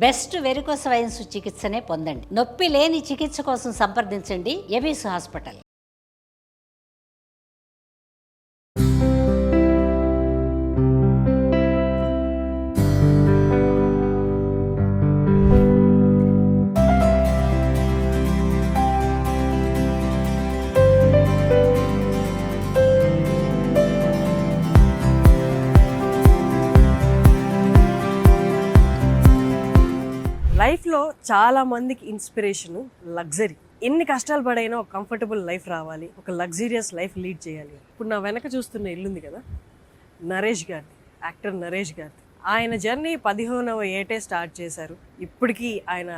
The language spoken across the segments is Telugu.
బెస్ట్ వెరికోస్ వైన్స్ చికిత్సనే పొందండి. నొప్పి లేని చికిత్స కోసం సంప్రదించండి ఎబిస్ హాస్పిటల్. లైఫ్లో చాలా మందికి ఇన్స్పిరేషన్ లగ్జరీ. ఎన్ని కష్టాలు పడైనా ఒక కంఫర్టబుల్ లైఫ్ రావాలి, ఒక లగ్జరియస్ లైఫ్ లీడ్ చేయాలి. ఇప్పుడు నా వెనక చూస్తున్న ఇల్లు ఉంది కదా, నరేష్ గారిది, యాక్టర్ నరేష్ గారిది. ఆయన జర్నీ 15వ ఏటే స్టార్ట్ చేశారు. ఇప్పటికీ ఆయన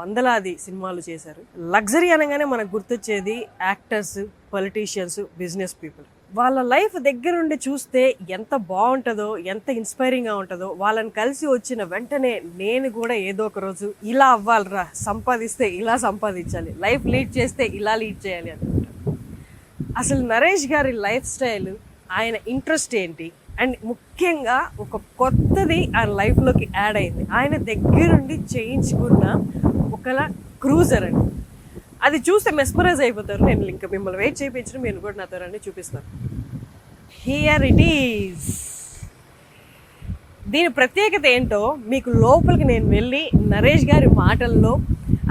వందలాది సినిమాలు చేశారు. లగ్జరీ అనగానే మనకు గుర్తొచ్చేది యాక్టర్స్, పొలిటీషియన్స్, బిజినెస్ పీపుల్. వాళ్ళ లైఫ్ దగ్గరుండి చూస్తే ఎంత బాగుంటుందో, ఎంత ఇన్స్పైరింగ్గా ఉంటుందో. వాళ్ళని కలిసి వచ్చిన వెంటనే నేను కూడా ఏదో ఒక రోజు ఇలా అవ్వాలిరా, సంపాదిస్తే ఇలా సంపాదించాలి, లైఫ్ లీడ్ చేస్తే ఇలా లీడ్ చేయాలి అనుకుంటాను. అసలు నరేష్ గారి లైఫ్ స్టైల్, ఆయన ఇంట్రెస్ట్ ఏంటి, అండ్ ముఖ్యంగా ఒక కొత్తది ఆయన లైఫ్లోకి యాడ్ అయింది. ఆయన దగ్గరుండి చేయించుకున్న ఒకలా క్రూజర్ అండి. అది చూస్తే మెస్మరైజ్ అయిపోతారు. నేను ఇంకా మిమ్మల్ని వెయిట్ చేయించడం, మీరు కూడా నాతో రండి చూపిస్తాను. Here it is. దీని ప్రత్యేకత ఏంటో మీకు లోపలికి నేను వెళ్ళి నరేష్ గారి మాటల్లో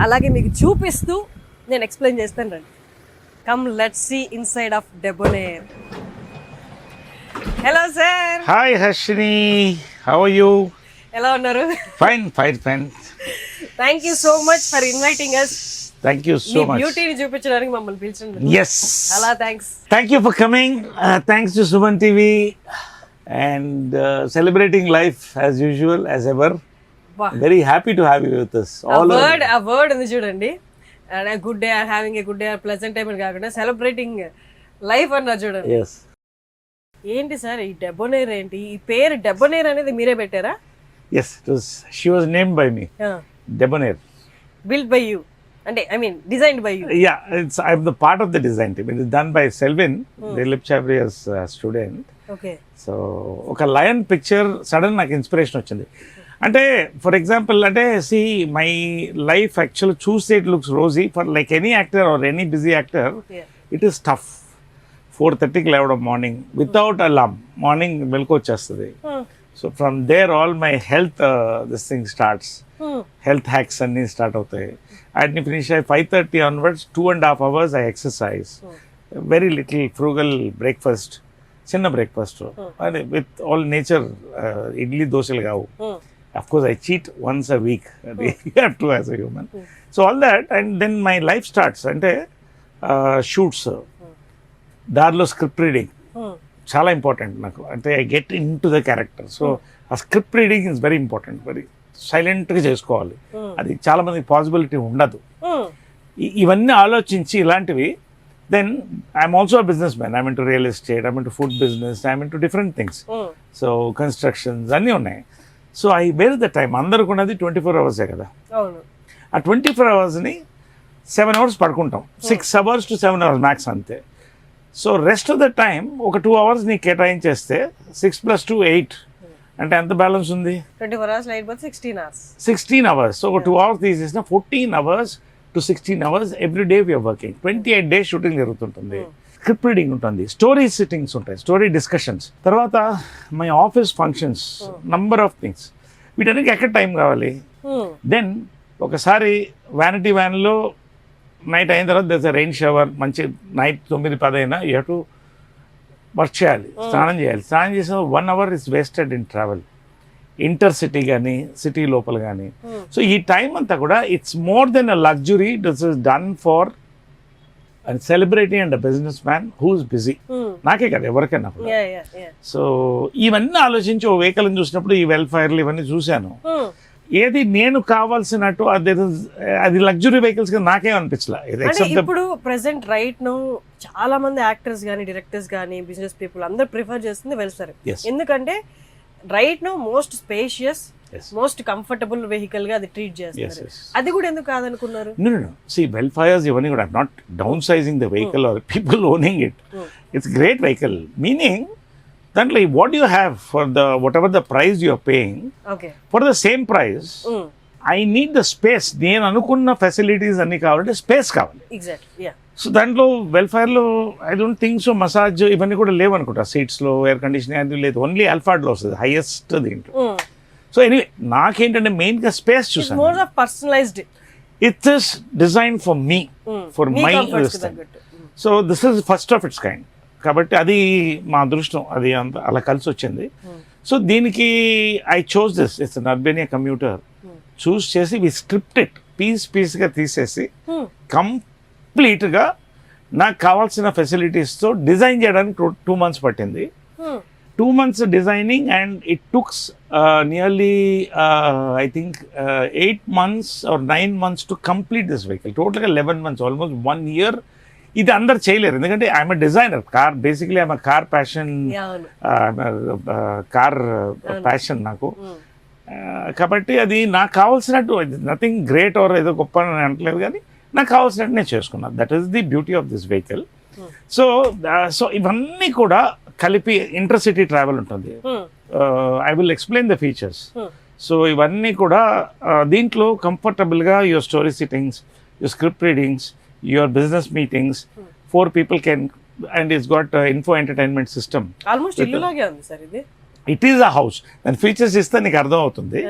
అలాగే మీకు చూపిస్తూ నేను ఎక్స్ప్లెయిన్ చేస్తాను. రండి, come let's see inside of Debonair. Hello sir. Hi Harshini, how are you? ఎలా ఉన్నారు? Fine fine fine. Thank you so much for inviting us. Thank you so much. బ్యూటీని చూపించడానికి మమ్మల్ని పిలిచింది. Yes. అలా thanks. Thank you for coming. Thanks to Suman TV and celebrating life as usual, as ever. Very happy to have you with us. A word ఉంది చూడండి. A good day, having a good day, pleasant time అని కాకుండా సెలబ్రేటింగ్ లైఫ్ అన్నారు చూడండి. Yes. ఏంటి సార్ ఈ డెబోనేర్ ఏంటి? ఈ పేరు డెబోనేర్ అనేది మీరే పెట్టారా? Yes, she was named by me. Debonair. Built by you. అంటే I mean designed by you. Yeah, I'm the part of the design team. It is done by Selvin, Dilip Chabria's student. Okay. So ఒక లయన్ పిక్చర్ సడన్ నాకు ఇన్స్పిరేషన్ వచ్చింది. అంటే ఫర్ ఎగ్జాంపుల్, అంటే సి మై లైఫ్ యాక్చువల్ చూస్తే it looks rosy for like any actor or any busy actor. It is tough. 4:30కి లేవడం మార్నింగ్ వితౌట్ అలార్మ్, మార్నింగ్ మెలకు వచ్చేస్తుంది. So from there all my health this thing starts. Health hacks అన్నీ స్టార్ట్ అవుతాయి. అన్ని ఫినిష్ అయ్యి 5:30 onwards 2.5 hours I exercise. Very little frugal breakfast, చిన్న బ్రేక్ఫాస్ట్, అదే విత్ ఆల్ నేచర్. ఇడ్లీ దోశలు కావు. Of course I cheat once a week, too as a human. So all that and then my life starts. అంటే షూట్స్, దారిలో స్క్రిప్ట్ రీడింగ్ చాలా ఇంపార్టెంట్ నాకు. అంటే I get into the character. So ఆ script reading is very important. Very సైలెంట్గా చేసుకోవాలి. అది చాలా మందికి పాసిబిలిటీ ఉండదు. ఇవన్నీ ఆలోచించి ఇలాంటివి. Then I'm also a businessman. I'm into real estate, I'm into food business, I'm into different things. So constructions అన్నీ ఉన్నాయి. So I wear the time. అందరికి ఉన్నది 24 hours కదా. ఆ 24 hours-ని 7 hours పడుకుంటాం. 6 hours to 7 hours మ్యాక్స్ అంతే. So rest of the time ఒక 2 hours ని కేటాయించేస్తే 6 + 2 8 అంటే ఎంత బ్యాలెన్స్ ఉంది? 24 hours అయిపోతే 16 hours. 16 hours. సో ఒక 2 hours తీసేసిన 14 hours to 16 hours every day we're working. 28 days shooting జరుగుతుంటుంది. స్క్రిప్ట్ రీడింగ్ ఉంటుంది, స్టోరీ సిట్టింగ్స్ ఉంటాయి, స్టోరీ డిస్కషన్స్, తర్వాత my office functions, number of things. వీటన్నిటికి ఎక్కడ టైం కావాలి? దెన్ ఒకసారి వ్యానిటీ వ్యాన్లో నైట్ అయిన తర్వాత there is a rain shower. మంచి నైట్ 9-10 అయినా యూ హ్యావ్ టు వర్క్ చేయాలి, స్నానం చేయాలి. స్నానం చేసిన 1 hour is wasted in travel, inter city కానీ సిటీ లోపల కానీ. సో ఈ టైం అంతా కూడా it's more than a luxury. This is done for and celebrity and a business man who is busy. నాకే కదా, ఎవరికైనా. సో ఇవన్నీ ఆలోచించి ఓ వెహికల్ చూసినప్పుడు ఈ వెల్ఫైర్లు ఇవన్నీ చూశాను. ఏది నేను కావాల్సినట్టు అది లగ్జరీ వెహికల్స్ గా నాకేం అనిపించలేదు. ఇప్పుడు ప్రెసెంట్ రైట్ నౌ చాలా మంది యాక్టర్స్ కానీ, డైరెక్టర్స్ కానీ, బిజినెస్ పీపుల్ అందరూ ప్రిఫర్ చేస్తుంది వెల్ఫైర్. ఎందుకంటే right now most spacious, most comfortable vehicle గా అది ట్రీట్ చేస్తారు. అది కూడా ఎందుకు కాదనుకున్నారు? No. See, వెల్ఫైర్స్ ఇవన్నీ కూడా not down sizing the vehicle or people owning it. It's great vehicle. Meaning దాంట్లో what you have for the whatever the price you are paying, okay, for the same price I need the space. నేను అనుకున్న ఫెసిలిటీస్ అన్నీ కావాలంటే స్పేస్ కావాలి. Exactly yeah. సో దాంట్లో వెల్ఫేర్లో I don't think so massage ఇవన్నీ కూడా లేవు అనుకుంటా. సీట్స్లో ఎయిర్ కండిషనింగ్ అది లేదు, ఓన్లీ అల్ఫాడ్లో వస్తుంది హైయెస్ట్ దీంట్లో. సో ఎనీవే నాకేంటంటే మెయిన్గా స్పేస్ చూసాను. More of personalised. It is design for me, for my. So this is first of its kind. కాబట్టి అది మా అదృష్టం, అది అంత అలా కలిసి వచ్చింది. సో దీనికి I chose this, it's an Urbania commuter. Choose చేసి వి స్క్రిప్టెడ్ పీస్గా తీసేసి కంప్లీట్గా నాకు కావాల్సిన ఫెసిలిటీస్తో డిజైన్ చేయడానికి 2 months పట్టింది. 2 months designing and it tooks nearly I think 8 months or 9 months to complete this vehicle. టోటల్గా 11 months, ఆల్మోస్ట్ 1 year. ఇది అందరు చేయలేరు, ఎందుకంటే I'm designer. Car basically I'm car passion, car passion నాకు. కాబట్టి అది నాకు కావాల్సినట్టు, నథింగ్ గ్రేట్ ఆర్ ఏదో గొప్ప అని అంటలేదు, కానీ నాకు కావాల్సినట్టు నేను చేసుకున్నాను. That is the beauty of this vehicle. So ఇవన్నీ కూడా కలిపి ఇంటర్సిటీ ట్రావెల్ ఉంటుంది. I will explain the features. So ఇవన్నీ కూడా దీంట్లో కంఫర్టబుల్గా your story sittings, your script readings, your business meetings, 4 people can, and it's got info entertainment system. Almost ఇల్లులాగే ఉంది సార్ ఇది. It is a house. దాని ఫీచర్స్ ఇస్తే నీకు అర్థం అవుతుంది.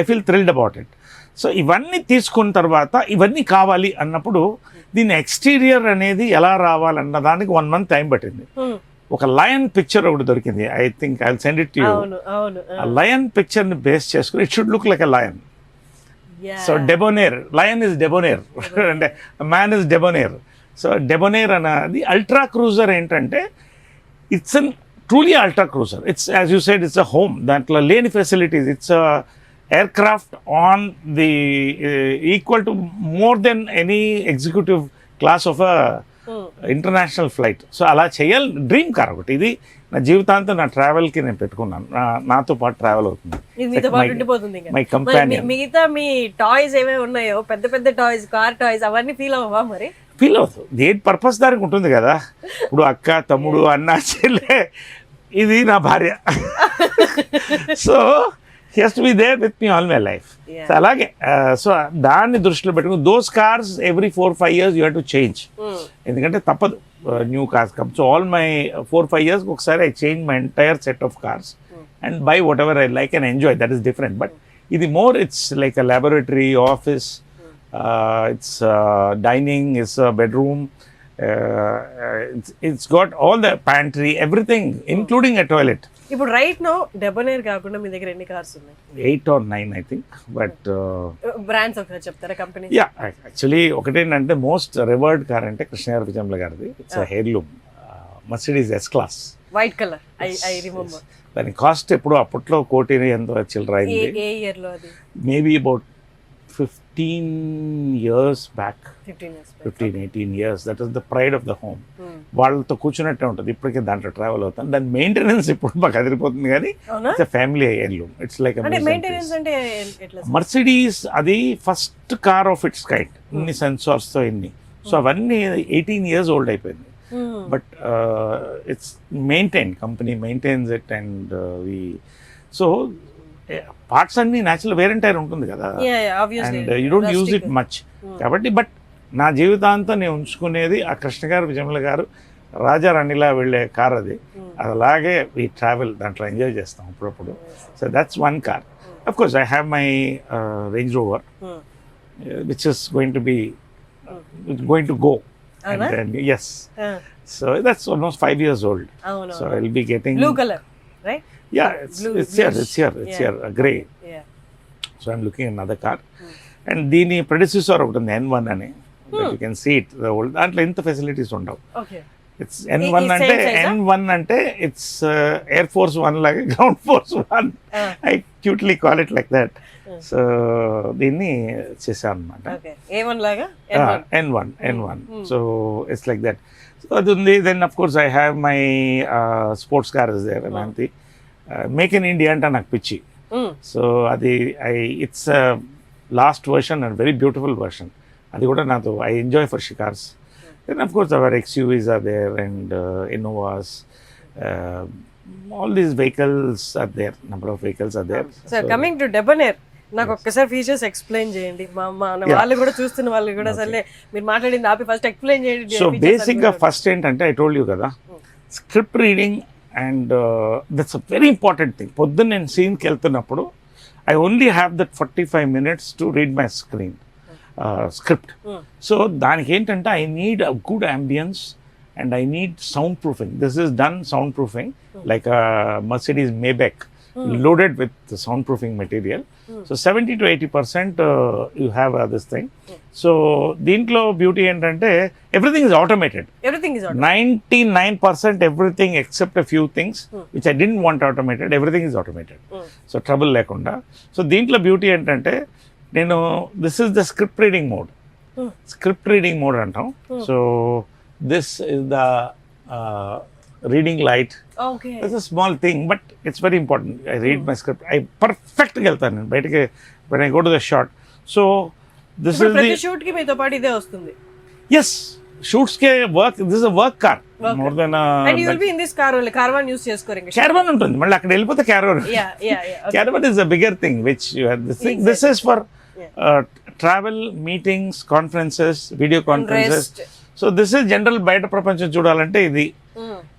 I feel thrilled about it. So ఇవన్నీ తీసుకున్న తర్వాత ఇవన్నీ కావాలి అన్నప్పుడు దీని ఎక్స్టీరియర్ అనేది ఎలా రావాలన్న దానికి 1 month టైం పట్టింది. ఒక లయన్ పిక్చర్ ఒకటి దొరికింది. I think I will send it to you. ఆ లయన్ పిక్చర్ని బేస్ చేసుకుని it should look like a lion. So Debonair, lion is Debonair అంటే man is Debonair. So Debonair అనేది అల్ట్రా క్రూజర్ ఏంటంటే it's an truly ultra cruiser. It's as you said it's a home. దాంట్లో లేని facilities. It's aircraft on the equal to more than any executive class of a international flight. So అలా చేయాలి. డ్రీమ్ కార్ ఒకటి ఇది. నా జీవితాంతం నా ట్రావెల్కి నేను పెట్టుకున్నాను. నాతో పాటు ట్రావెల్ అవుతుంది, మై కంపానియన్. మిగతా మీ టాయ్స్ ఏమేమి ఉన్నాయో, పెద్ద పెద్ద టాయ్స్, కార్ టాయ్స్, అవన్నీ ఫీల్ అవ్వవా మరి? ఫీల్ అవుతుంది. దేని పర్పస్ దానికి ఉంటుంది కదా. ఇప్పుడు అక్క, తమ్ముడు, అన్న, చెల్లె, ఇది నా భార్య. So he has to be there with me all my life. So అలాగే సో దాన్ని దృష్టిలో పెట్టుకుని those cars every 4-5 years you have to change. ఎందుకంటే తప్పదు, new cars come. So all my 4-5 years ఒకసారి I change my entire set of cars and buy whatever I like and enjoy. That is different. But ఇది more it's like a laboratory, office, it's dining, it's bedroom, it's got all the pantry, everything, including a toilet. ఇప్పుడు రైట్ నో డెబోనేర్ కాకుండా మీ దగ్గర ఎన్ని కార్స్ ఉన్నాయి? 8 or 9 I think. But brands ఒకసారి చెప్తారా, కంపెనీ? యా, యాక్చువల్లీ ఒకటేంటంటే మోస్ట్ రివర్డ్ కార్ అంటే కృష్ణగారి విజయంల గారిది. It's heirloom Mercedes S class, white colour. I remember. దాని కాస్ట్ ఎప్పుడు అప్పట్లో 1 కోటి ఎంతో చిల్లర అయింది. ఏ ఇయర్ లో అది? Maybe about 15 years back. 15-18 years. That is the pride of the home. వాళ్ళతో కూర్చున్నట్టే ఉంటుంది. ఇప్పటికే దాంట్లో ట్రావెల్ అవుతాను. దాని మెయింటెనెన్స్ ఇప్పుడు మాకు అదిరిపోతుంది, కానీ it's family heirloom. It's like Mercedes. అది first car of its kind. ఇన్ని సెన్సార్స్తో ఇన్ని. సో అవన్నీ 18 years old అయిపోయింది. But it's maintain, company maintains it. And we so parts అన్ని న్యాచురల్ వేర్ అండ్ టైర్ ఉంటుంది కదా, and you don't use it much. కాబట్టి బట్ నా జీవితాంతం నేను ఉంచుకునేది ఆ కృష్ణ గారు, విజయమల గారు, రాజా రాణిలా వెళ్ళే కార్ అది. అలాగే వీ ట్రావెల్, దాంట్లో ఎంజాయ్ చేస్తాం అప్పుడప్పుడు. So that's one car. Of course I have my range rover which is going to go. Yes. So that's almost 5 years old. So I'll be getting blue color, right? Yeah, it's here, grey. Yeah. So I'm looking at another car. And దీని predecessor ఒకటి ఉంది, N1 అని. You can see it, the old. దాంట్లో ఎంత ఫెసిలిటీస్ ఉండవు. Okay. It's N1 అంటే it's Air Force 1 లాగా, Ground Force 1. I cutely call it like that. So దీన్ని చేశాను అనమాట. A1 లాగా N1. So it's like that. So అది ఉంది. Then of course I have my sports car is there. అలాంటి మేక్ ఇన్ ఇండియా అంటే నాకు పిచ్చి. సో అది it's last version and very beautiful version. అది కూడా నాతో ఐ ఎంజాయ్ ఫర్ షికార్స్. Then of course our XUVs are there and Innovas. All these vehicles are there, number of vehicles are there. So coming to Debonair, నాకు ఒక్కసారి ఫీచర్స్ ఎక్స్ప్లెయిన్ చేయండి, మన వాళ్ళు కూడా చూస్తున్న వాళ్ళు కూడా సరే మీరు మాట్లాడింది ఆపి ఫస్ట్ ఎక్స్ప్లెయిన్ చేయండి. సో బేసిక్గా ఫస్ట్ ఏంటంటే ఐ టోల్డ్ యూ కదా, script reading and that's a very important thing. పొద్దున్న నేను సీన్కి వెళ్తున్నప్పుడు I only have that 45 minutes to read my script. So దానికి ఏంటంటే I need a good ambience and I need soundproofing. This is done soundproofing like a Mercedes Maybach loaded with the soundproofing material. So 70 to 80% you have this thing. So దీంట్లో బ్యూటీ ఏంటంటే everything is automated. 99% everything except a few things which I didn't want automated, everything is automated. So trouble లేకుండా. So దీంట్లో బ్యూటీ ఏంటంటే నేను this is the script reading mode. Script reading mode అంటాం. So this is the reading light. Okay. It's a small thing, but it's very important. I read my script. I perfect వెళ్తాను బయటకి when I go to the shot. So this is ప్రతి the షూట్ కి మీతో పాటు ఇదే వస్తుంది. yes, shoots ke work. This is a work car more than a And you will be in this car only. Caravan use చేసుకోరు ఇంకా. caravan ఉంటుంది, మళ్ళీ అక్కడ వెళ్ళిపోతే caravan. Yeah. Okay. Caravan is a bigger thing which you have this thing. This is for travel, meetings, conferences, video conferences. Rest. So this is general బయట ప్రపంచం చూడాలంటే ఇది.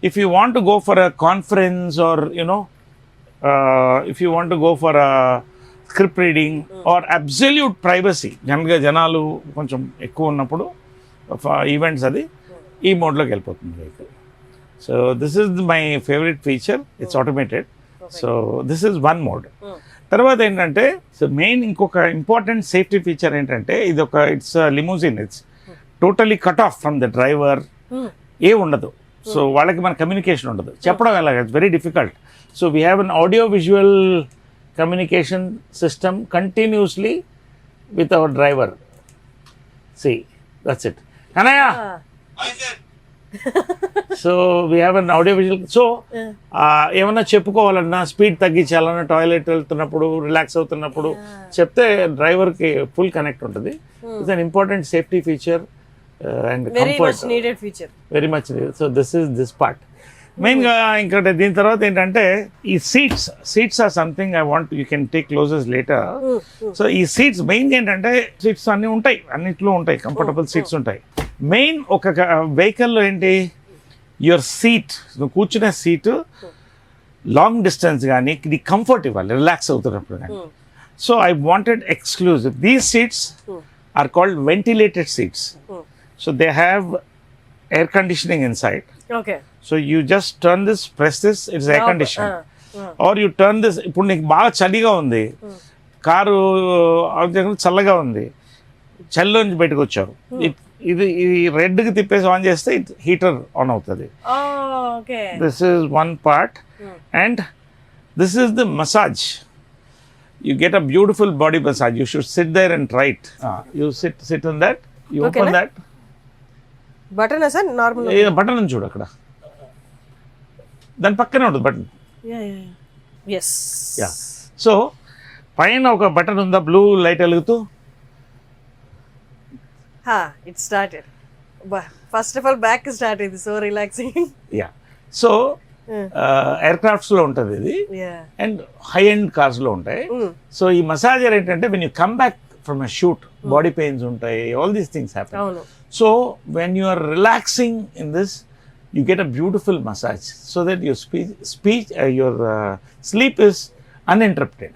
If you want to go for a conference or if you want to go for a script reading or absolute privacy, జనరల్గా జనాలు కొంచెం ఎక్కువ ఉన్నప్పుడు ఈవెంట్స్ అది ఈ మోడ్లోకి వెళ్ళిపోతుంది vehicle. So this is my favourite feature, it's automated. So this is one mode. తర్వాత ఏంటంటే సో మెయిన్ ఇంకొక ఇంపార్టెంట్ సేఫ్టీ ఫీచర్ ఏంటంటే ఇది ఒక it's limousine. It's totally cut off from the driver. ఏ ఉండదు. సో వాళ్ళకి మన కమ్యూనికేషన్ ఉండదు. చెప్పడం ఎలాగ it's very difficult. So we have an audio visual communication system continuously with our driver. See that's it. Kanayya so we have an audio visual. So ఏమన్నా చెప్పుకోవాలన్నా, స్పీడ్ తగ్గించాలన్నా, టాయిలెట్ వెళ్తున్నప్పుడు, రిలాక్స్ అవుతున్నప్పుడు చెప్తే డ్రైవర్కి ఫుల్ కనెక్ట్ ఉంటుంది. It's an important safety feature and comfort, very much needed. So this is this part మెయిన్గా. ఇంకా దీని తర్వాత ఏంటంటే ఈ seats or something I want you can take closes later. So ఈ సీట్స్ మెయిన్ ఏంటంటే సీట్స్ అన్నీ ఉంటాయి, అన్నిట్లో ఉంటాయి, కంఫర్టబుల్ సీట్స్ ఉంటాయి. మెయిన్ ఒక వెహికల్లో ఏంటి యువర్ సీట్, నువ్వు కూర్చునే సీటు లాంగ్ డిస్టెన్స్ కానీ ఇది కంఫర్ట్ ఇవ్వాలి రిలాక్స్ అవుతున్నప్పుడు కానీ. So I wanted exclusive. These seats are called ventilated seats. So they have air conditioning inside. Okay. So you just turn this, press this, it's air conditioned. Or you turn this, ఇప్పుడు నీకు బాగా చలిగా ఉంది, కారు చల్లగా ఉంది, చలిలో నుంచి బయటకు వచ్చావు, ఇది రెడ్కి తిప్పేసి ఆన్ చేస్తే హీటర్ ఆన్ అవుతుంది. This is one part. And this is the massage. You get a beautiful body massage. You should sit there and try it. You sit on that. You open that. Button sir normal button అని చూడు అక్కడ, దాని పక్కనే ఉంటుంది బటన్. సో పైన ఒక బటన్ ఉందా, బ్లూ లైట్ వెలుగుతూ. It started. First of all back start అయింది. So relaxing. Yeah. So aircrafts లో ఉంటుంది ఇది అండ్ హై ఎండ్ కార్స్ లో ఉంటాయి. సో ఈ మసాజర్ ఏంటంటే when you come back from a shoot, body pains ఉంటాయి, all these things happen. So when you are relaxing in this, you get a beautiful massage so that your sleep is uninterrupted.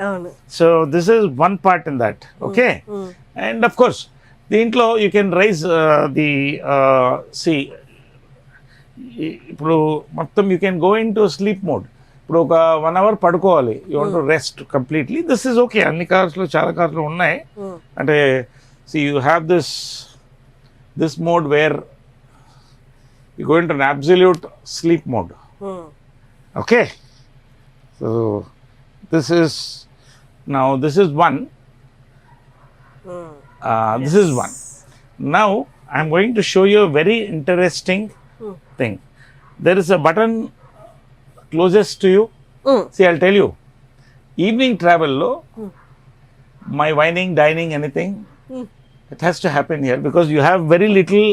So this is one part in that. Okay. And of course దీంట్లో you can raise the see ఇప్పుడు మొత్తం you can go into sleep mode. ఇప్పుడు ఒక 1 hour పడుకోవాలి, you want to rest completely. This is okay. అన్ని కార్స్లో, చాలా కార్స్లో ఉన్నాయి. అంటే see you have this mode where you go into an absolute sleep mode. Okay. So this is one. This is one. Now I'm going to show you a very interesting thing. There is a button closest to you. See, I'll tell you. Evening travel lo, my wining, dining, anything, it has to happen here because you have very little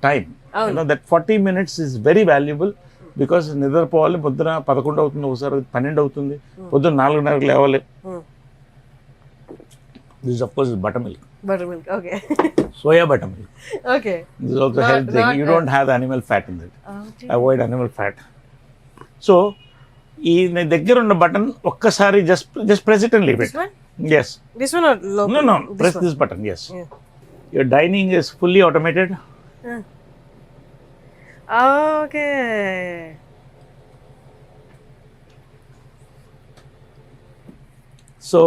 time. You know that 40 minutes is very valuable because నిద్రపోవాలి. పొద్దున 11 అవుతుంది, ఒకసారి 12 అవుతుంది, పొద్దున 4:30కి లేవాలి. This of course is buttermilk. Buttermilk. Okay. Soya buttermilk. Okay. This is also Not- health thing. not, You don't have animal fat in it. Okay. Avoid animal fat. So, ఈ నీ దగ్గర ఉన్న బటన్ ఒక్కసారి just press it and leave This it. one? Yes. This one or local? No. This Press one. this button. Yes. Yeah. Your dining is fully automated. Okay. So,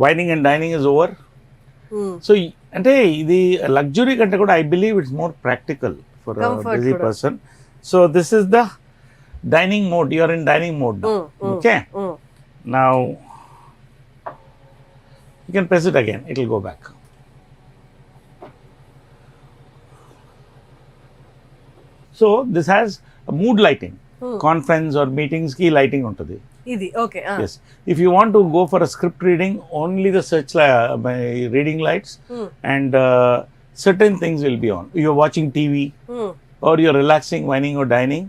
wining and dining is over. Hmm. So అంటే ఇది లగ్జరీ కంటే కూడా I believe it's more practical for Comfort busy కూడా. Person. So this is the dining mode. You're in dining mode. Okay, now you can press it again, it will go back. So this has mood lighting. Conference or meetings కి లైటింగ్ ఉంటుంది. ఇది okay. Yes. If you want to go for a script reading, only the reading lights and certain things will be on. You're watching TV or you're relaxing, whining or dining.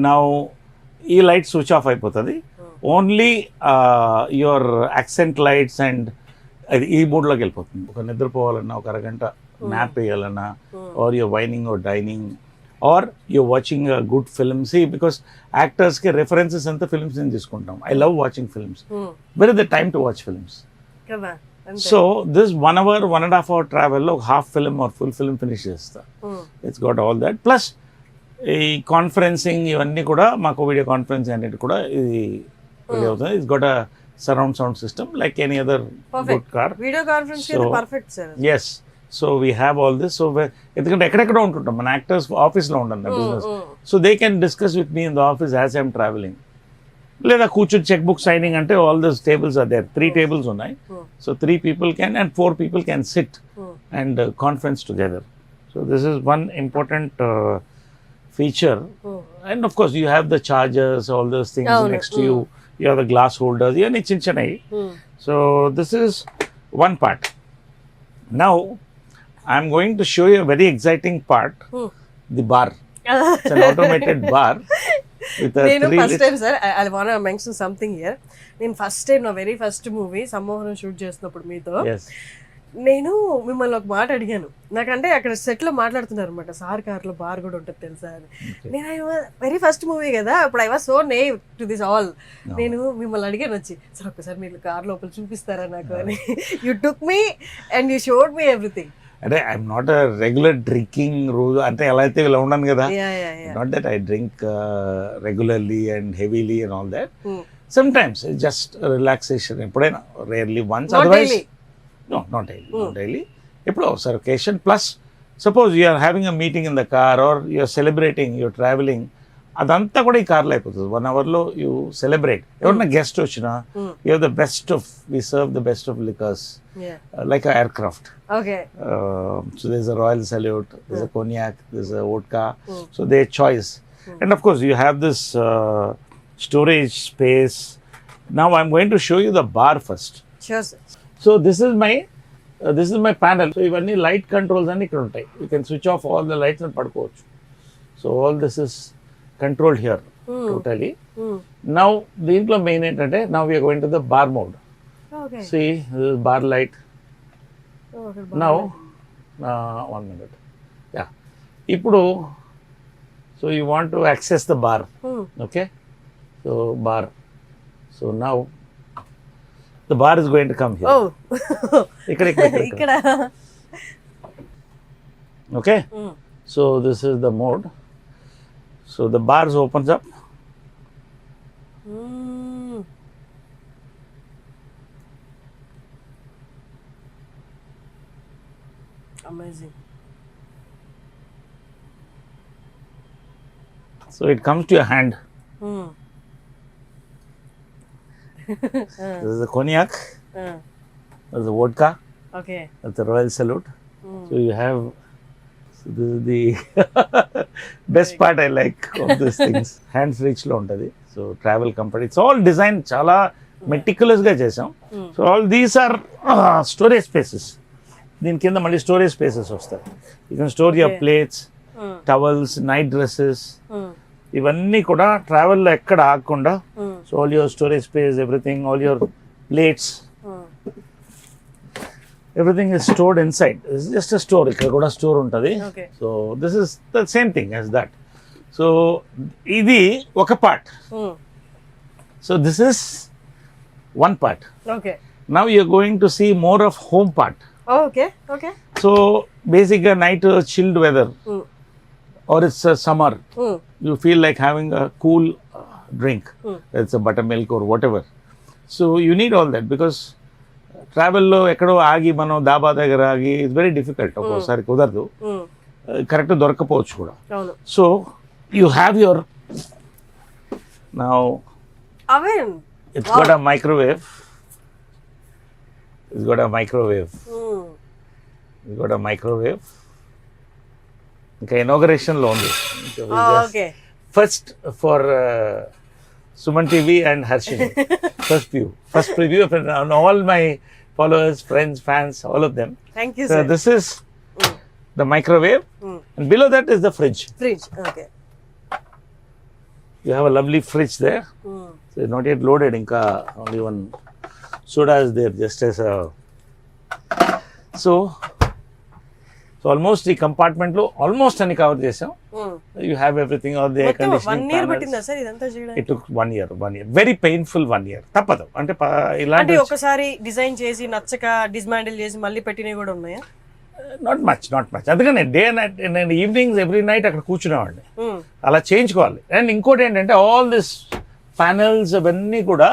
Now, ఈ light switch off అయిపోతుంది. Only your accent lights and ఈ మోడ్లోకి వెళ్ళిపోతుంది. ఒక నిద్రపోవాలన్నా, ఒక అరగంట nap వేయాలన్నా, or you're whining or dining, or you're watching a good film. See, because actors ke references anta films in తీసుకుంటాం. I love watching films. Where is the time to watch films? కదా. So this 1 hour, 1.5 hour travel lo half film or full film finish chesta. It's got all that. Plus ఈ కాన్ఫరెన్సింగ్ ఇవన్నీ కూడా మాకు వీడియో కాన్ఫరెన్స్ అనేది కూడా ఇది వీడియో అవుతుంది. It's got a surround sound system like any other good car. Video conference So- perfect sir. Yes, so we have all this. So ఎందుకంటే ఎక్కడెక్కడ ఉంటుంటాం మన యాక్టర్స్, ఆఫీస్లో ఉండాలి business. So they can discuss with me in the office as I'm travelling. లేదా కూర్చొని చెక్ బుక్ సైనింగ్ అంటే all this tables are there. 3 tables ఉన్నాయి. So 3 people can and 4 people can sit and conference together. So this is one important feature. And of course you have the chargers, all those things next to you. You have the glass holders. ఇవన్నీ చిన్న చిన్నవి. So this is one part. Now I'm going to show you a very exciting part. The bar. It's an automated bar with a నేను 3 first time sir I want to mention something here. నేను ఫస్ట్ టైం నా వెరీ ఫస్ట్ మూవీ సమ్మోహనం షూట్ చేసినప్పుడు మీతో Yes. నేను మిమ్మల్ని ఒక మాట అడిగాను. నాకంటే అక్కడ సెట్ లో మాట్లాడుతున్నారు అనమాట, సార్ కార్లో బార్ కూడా ఉంటుంది తెలుసా అని. నేను వెరీ ఫస్ట్ మూవీ కదా, అప్పుడు I was so నేవ్ to this all. నేను మిమ్మల్ని అడిగాను వచ్చి, సార్ ఒక్కసారి మీరు కార్ లోపల చూపిస్తారా నాకు అని. You took me and you showed me everything. అంటే I'm not a regular drinking రోజు అంటే ఎలా అయితే ఇలా ఉన్నాను కదా. Not that I drink regularly and heavily and all that. Sometimes just relaxation ఎప్పుడైనా, rarely once. Otherwise no, not daily. Not daily. ఎప్పుడో ఒకసారి occasion. Plus suppose you're having a meeting in the car or you're celebrating, you're travelling, అదంతా కూడా ఈ కార్లో అయిపోతుంది. 1 hourలో యూ సెలబ్రేట్. ఎవరన్నా గెస్ట్ వచ్చినా you have the best of, we serve the best of liquors like a aircraft. Okay. So there's a Royal Salute, there's a Cognac, there's a vodka. So their choice. And of course you have this storage space. Now I'm going to show you the bar first. Sure sir. So this is my panel. So ఇవన్నీ లైట్ కంట్రోల్స్ అన్ని ఇక్కడ ఉంటాయి. You can switch off all the lights and పడుకోవచ్చు. So all this is controlled here totally. Now దీంట్లో మెయిన్ ఏంటంటే now we are going to the bar mode. Okay. See, this is bar light. Now, 1 minute. Yeah. ఇప్పుడు, so you want to access the bar. Okay. So bar. So now the bar is going to come here. Oh. ఇక్కడ. Okay. So this is the mode. So the bars opens up. Amazing. So it comes to your hand. This is the Cognac. This is the vodka. Okay. That's the Royal Salute. So you have, so this is the best part I like of these things. Hands reach lo untadi. So travel comfort. It's all designed chala meticulous ga chesam. So all these are storage spaces. దీని కింద మళ్ళీ స్టోరేజ్ స్పేసెస్ వస్తాయి. You can store your plates, towels, night dresses, ఇవన్నీ కూడా ట్రావెల్లో ఎక్కడ ఆగకుండా. So all your storage space, everything, all your plates, everything is stored inside. It's just a store. ఇక్కడ కూడా స్టోర్ ఉంటుంది. Okay. So this is the same thing as that. So ఇది ఒక part. So this is one part. Okay. Now you're going to see more of home part. Okay. Okay. So బేసిక్గా night chilled weather or it's summer, you feel like having a cool drink. It's a buttermilk or whatever. So you need all that because travel lo ekkado aagi mano daba dagara aagi it's very difficult. Okosari kudaradu, correct dorakapochu kuda. అవును. So you have your now oven. it's got a microwave. It's got a microwave. It's got a microwave. ఇంకా ఇనాగరేషన్లో ఉంది. Okay. First for Suman TV and Harshini. First preview on all my followers, friends, fans, all of them. Thank you so sir. This is the microwave and below that is the fridge. Okay. You have a lovely fridge there. So not yet loaded, ఇంకా only one soda is there just as a so almost ఈ కంపార్ట్మెంట్ లో ఆల్మోస్ట్ అన్ని కవర్ చేసాం. You have everything all the air మొత్తం 1 కండిషనింగ్. year పట్టిందా సార్ ఇదంతా చేయడానికి? It took 1 year very painful 1 year. తప్పదు అంటే అంటే ఇలాంటి ఒకసారి డిజైన్ చేసి నచ్చక డిస్మాండిల్ చేసి మళ్ళీ పెట్టినవి కూడా ఉన్నాయా? Not much. అందుకనే డే నైట్ నేను ఈవినింగ్స్ ఎవ్రీ నైట్ అక్కడ కూర్చునేవాడిని. అలా చేయించుకోవాలి. అండ్ ఇంకోటి ఏంటంటే ఆల్ దిస్ ప్యానెల్స్ అవన్నీ కూడా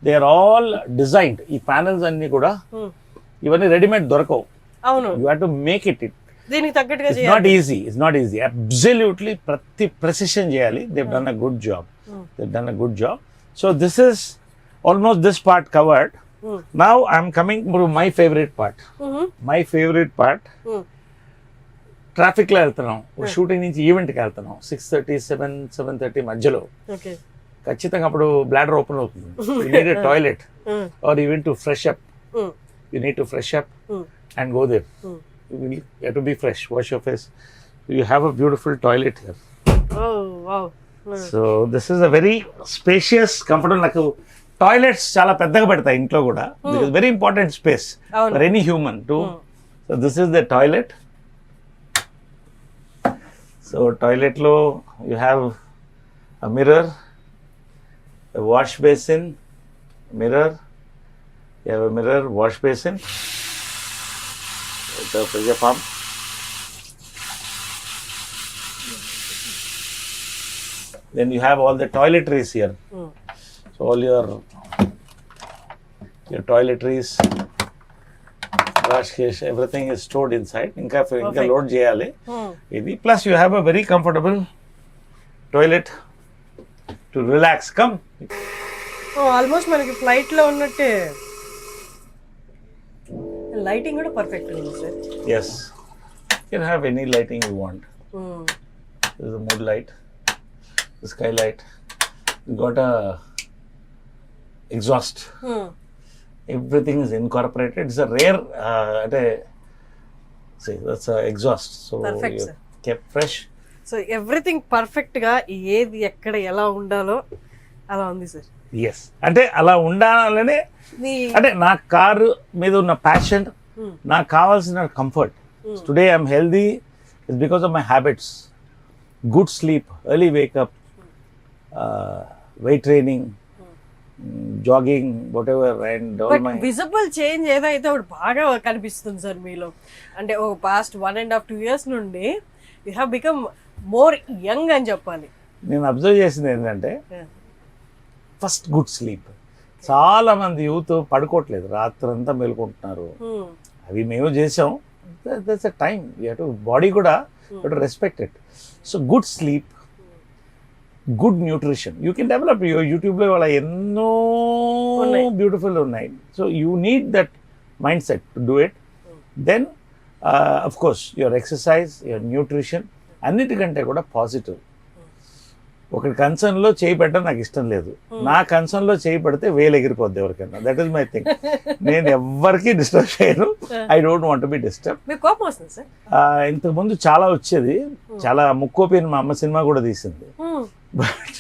దే ఆర్ ఆల్ డిజైన్డ్. ఈ ప్యానెల్స్ అన్ని కూడా ఇవన్నీ రెడీమేడ్ దొరకవు. అవును. You have to make it. దీనికి తగ్గట్టుగా It's not easy. It's not easy. Absolutely, ప్రతి precision చేయాలి. They've done a good job. They've done a good job. So this is almost this part covered. Now I'm coming to my favorite part. My favorite part. Traffic లో వెళ్తున్నాం, షూటింగ్ నుంచి ఈవెంట్ కి వెళ్తున్నాం. 6:30, 7:30 మధ్యలో ఓకే. ఖచ్చితంగా అప్పుడు బ్లాడర్ ఓపెన్ అవుతుంది. You need a toilet or even to fresh up. You need to fresh up and go there. You have to be fresh, wash your face. You have a beautiful toilet here. Oh wow. So this is a very spacious, comfortable. నాకు టాయిలెట్స్ చాలా పెద్దగా పెడతాయి ఇంట్లో కూడా. Because very important space for any human to. So this is the toilet. So toilet lo you have a mirror, a wash basin, mirror. You have a mirror, wash basin. The pressure pump. Then you have all the toiletries here. So all your toiletries, wash case, everything is stored inside. Inka load cheyali. Idi plus you have a very comfortable toilet to relax. Come. Almost మనకి ఫ్లైట్ లో ఉన్నట్టే. లైటింగ్ కూడా పర్ఫెక్ట్ ఉంది sir. Yes. You can have any lighting you want. There's a mood light, the skylight. You got a exhaust. Everything is incorporated. It's a rare, see, that's a exhaust. So Perfect, you sir. kept fresh. So everything perfect గా ఏది ఎక్కడ ఎలా ఉండాలో అలా ఉంది సార్. ఎస్, అంటే అలా ఉండాలనే అంటే నా కారు మీద ఉన్న ప్యాషన్, నాకు కావాల్సిన comfort. Today I'm healthy is because of my habits. Good sleep, early wake up, weight training, jogging, what ever. And all my visible change ఏదైతే ఒకటి బాగా కనిపిస్తుంది సార్ మీలో. అంటే ఒక పాస్ట్ 1.5-2 years నుండి you have become more young అని చెప్పాలి. నేను అబ్జర్వ్ చేసింది ఏంటంటే ఫస్ట్ గుడ్ స్లీప్. చాలా మంది యూత్ పడుకోవట్లేదు, రాత్రంతా మేలుకుంటున్నారు. అవి మేము చేసాం. That's a time you to body కూడా respect it. So good sleep, good nutrition you can develop. యూట్యూబ్లో వాళ్ళ ఎన్నో బ్యూటిఫుల్ ఉన్నాయి. So you need that mindset to do it. Then of course your exercise, your nutrition, అన్నిటికంటే కూడా పాజిటివ్. ఒకటి కన్సర్న్లో చేయి పెట్టడం నాకు ఇష్టం లేదు. నా కన్సర్న్లో చేయి పెడితే వేలు ఎగిరిపోద్ది ఎవరికైనా. That is my thing. నేను ఎవరికి డిస్టర్బ్ చేయను. I don't want to be disturb. ఇంతకుముందు చాలా వచ్చేది, చాలా ముక్కోపోయిన మా అమ్మ సినిమా కూడా తీసింది. But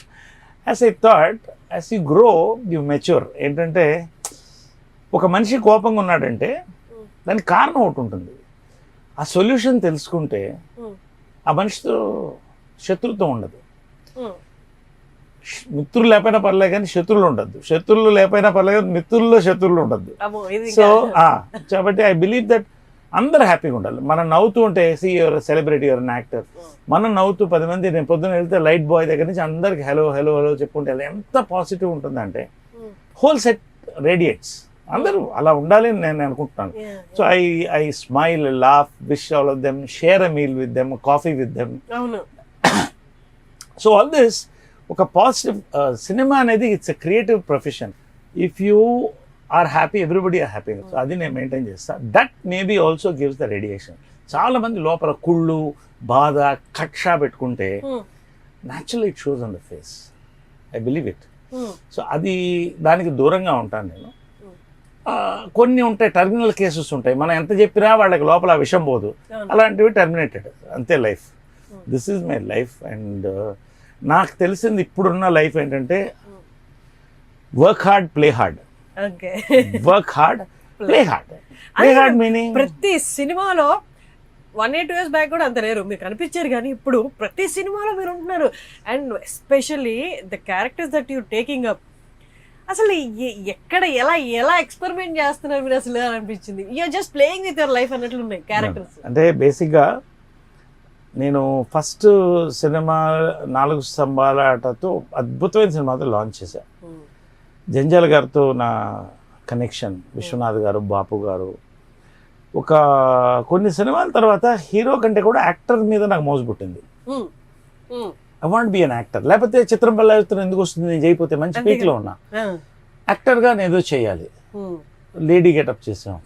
as I thought as you grow you mature. ఏంటంటే ఒక మనిషి కోపంగా ఉన్నాడంటే దానికి కారణం ఒకటి ఉంటుంది. ఆ సొల్యూషన్ తెలుసుకుంటే ఆ మనిషితో శత్రుత్వం ఉండదు. మిత్రులు లేకపోయినా పర్లేదు కానీ శత్రువులు ఉండద్దు, శత్రువులు లేకపోయినా పర్లేదు కానీ మిత్రుల్లో శత్రువులు ఉండద్దు. సో కాబట్టి ఐ బిలీవ్ దట్ అందరు హ్యాపీగా ఉండాలి. మనం నవ్వుతూ ఉంటే your celebrity, your an actor, మనం నవ్వుతూ 10 మంది, నేను పొద్దున్న వెళ్తే లైట్ బాయ్ దగ్గర నుంచి అందరికి హలో హలో హలో చెప్పుకుంటే ఎంత పాజిటివ్ ఉంటుందంటే హోల్ సెట్ రేడియేట్స్. అందరూ అలా ఉండాలి అని నేను అనుకుంటున్నాను. So I smile, laugh, wish all of them, share a meal with them, coffee with them. So all this ఒక పాజిటివ్ సినిమా అనేది it's a creative profession. If you are happy, everybody are happy. So అది నేను మెయింటైన్ చేస్తాను. That maybe also gives the radiation. చాలా మంది లోపల కుళ్ళు, బాధ, కక్ష పెట్టుకుంటే natural it shows on the face. I believe it. So అది దానికి దూరంగా ఉంటాను నేను. కొన్ని ఉంటాయి టర్మినల్ కేసెస్ ఉంటాయి, మనం ఎంత చెప్పినా వాళ్ళకి లోపల ఆ విషయం పోదు, అలాంటివి టర్మినేటెడ్, అంతే life. This is my life. And నాకు తెలిసింది ఇప్పుడున్న లైఫ్ ఏంటంటే work hard, play hard. Work hard, play hard. Play hard meaning ప్రతి సినిమాలో 1-2 years బ్యాక్ కూడా అంత లేరు, మీరు కనిపించారు, కానీ ఇప్పుడు ప్రతి సినిమాలో మీరు ఉంటున్నారు. And especially the characters that you taking up, అసలు ఎక్కడ ఎలా ఎక్స్పెరిమెంట్ చేస్తున్నారు మీరు అసలు అనిపించింది. You're just playing with your life అన్నట్లు ఉన్నాయి క్యారెక్టర్స్. అంటే బేసిక్గా నేను ఫస్ట్ సినిమా 4 స్తంభాల ఆటతో అద్భుతమైన సినిమాతో లాంచ్ చేశాను. జంజాల గారితో నా కనెక్షన్, విశ్వనాథ్ గారు, బాపు గారు. ఒక కొన్ని సినిమాల తర్వాత హీరో కంటే కూడా యాక్టర్ మీద నాకు మోజు పుట్టింది. I want be an actor. లేకపోతే చిత్రం బల్లాయుత్తం ఎందుకు వస్తుంది, నేను చేయకపోతే మంచి పీక్లో ఉన్నా, యాక్టర్గా నేను ఏదో చేయాలి. లేడీ గెటప్ చేసాం,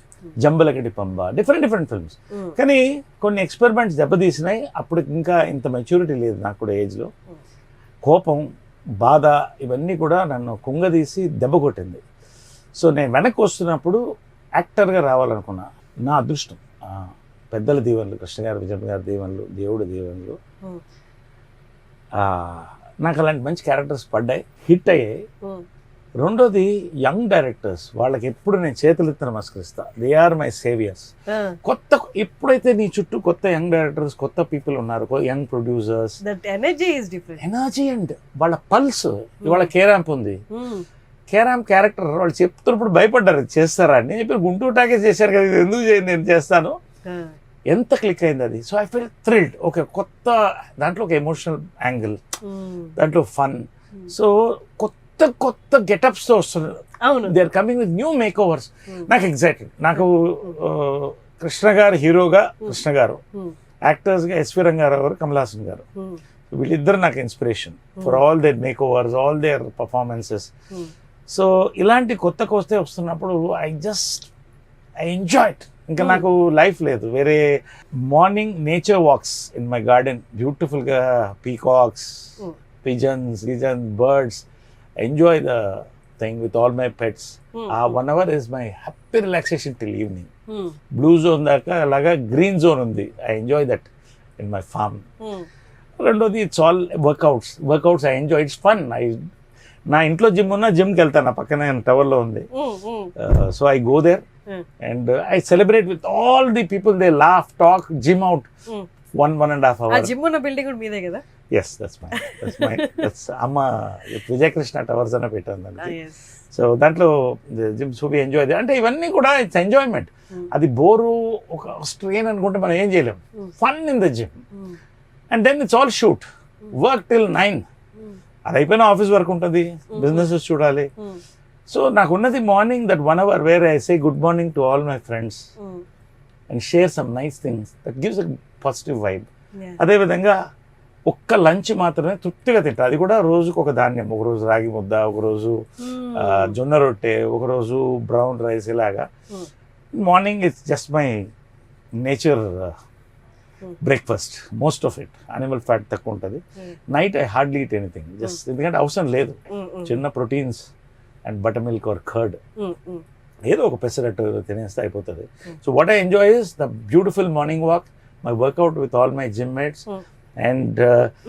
జంబలకడి పంబ, డిఫరెంట్ ఫిల్మ్స్. కానీ కొన్ని ఎక్స్పెరిమెంట్స్ దెబ్బతీసినాయి. అప్పుడు ఇంకా ఇంత మెచ్యూరిటీ లేదు నాకు కూడా ఏజ్లో. కోపం, బాధ ఇవన్నీ కూడా నన్ను కుంగదీసి దెబ్బ కొట్టింది. సో నేను వెనక్కి వస్తున్నప్పుడు యాక్టర్గా రావాలనుకున్నా. నా అదృష్టం, పెద్దల దీవెనలు, కృష్ణ గారు, విజయ్ గారి దీవెనలు, దేవుడి దీవెనలు, నాకు అలాంటి మంచి క్యారెక్టర్స్ పడ్డాయి, హిట్ అయ్యాయి. రెండోది యంగ్ డైరెక్టర్స్, వాళ్ళకి ఎప్పుడు నేను చేతులెత్తి నమస్కరిస్తా. They are my saviours. కొత్త ఎప్పుడైతే నీ చుట్టూ కొత్త యంగ్ డైరెక్టర్స్, కొత్త పీపుల్ ఉన్నారు, యంగ్ ప్రొడ్యూసర్స్, ఎనర్జీ అండ్ వాళ్ళ పల్స్. ఇవాళ కేరాంప్ ఉంది, కేరాంప్ క్యారెక్టర్ వాళ్ళు చెప్తున్నప్పుడు భయపడ్డారు, చేస్తారా అని. చెప్పి గుంటూరు టాకే చేశారు కదా, ఇది ఎందుకు నేను చేస్తాను, ఎంత క్లిక్ అయింది అది. So I feel thrilled. Okay, కొత్త దాంట్లో ఒక ఎమోషనల్ యాంగిల్, దాంట్లో ఫన్. సో కొత్త గెటప్స్తో వస్తున్నారు. They are coming with new makeovers. నాకు ఎగ్జైటెడ్. నాకు కృష్ణ గారు హీరోగా, కృష్ణ గారు యాక్టర్స్గా ఎస్వి రంగారావు గారు, కమల్ హాసన్ గారు, వీళ్ళిద్దరు నాకు inspiration for all their makeovers, all their performances. So ఇలాంటి కొత్త వస్తున్నప్పుడు ఐ ఎంజాయ్ ఇట్. ఇంకా నాకు లైఫ్ లేదు వేరే. Morning nature walks in my garden, బ్యూటిఫుల్గా peacocks, pigeons, birds. Enjoy the thing with all my pets. ఆ 1 hour is my happy relaxation till evening. Blue zone దాకా అలాగా గ్రీన్ జోన్ ఉంది. I enjoy that in my farm. రెండోది it's all workouts I enjoy. It's fun. నా ఇంట్లో జిమ్ ఉన్నా జిమ్కి వెళ్తాను, నా పక్కన టవర్లో ఉంది. So I go there and I celebrate with all the people. They laugh, talk, gym out 1.5 hours. ఆ జిమ్ ఉన్న బిల్డింగ్ కూడా మీదే కదా? Yes, that's amma Vijay Krishna Towers ana pettandanడి. సో దాంట్లో gym so we enjoy they. అంటే ఇవన్నీ కూడా ఇట్స్ ఎంజాయ్మెంట్. అది బోరు, ఒక స్ట్రెయిన్ అనుకుంటే మనం ఏం చేయలేం. Fun in the gym. And then it's all shoot, work till 9. అది అయిపోయినా ఆఫీస్ వర్క్ ఉంటుంది, బిజినెసెస్ చూడాలి. సో నాకున్నది morning that 1 hour where I say good morning to all my friends and share some nice things that gives a positive vibe. అదేవిధంగా ఒక్క లంచ్ మాత్రమే తృప్తిగా తింటా. అది కూడా రోజుకు ఒక ధాన్యం, ఒకరోజు రాగి ముద్ద, ఒకరోజు జొన్న రొట్టె, ఒకరోజు బ్రౌన్ రైస్, ఇలాగా. Morning it's just my nature breakfast, most of it. Animal fat తక్కువ ఉంటుంది. Night I hardly eat anything, just ఎందుకంటే అవసరం లేదు. చిన్న proteins and butter milk are curd, ఏదో ఒక పెసరట్టు తినేస్తే అయిపోతుంది. So what I enjoy is the beautiful morning walk, my workout with all my gym mates, And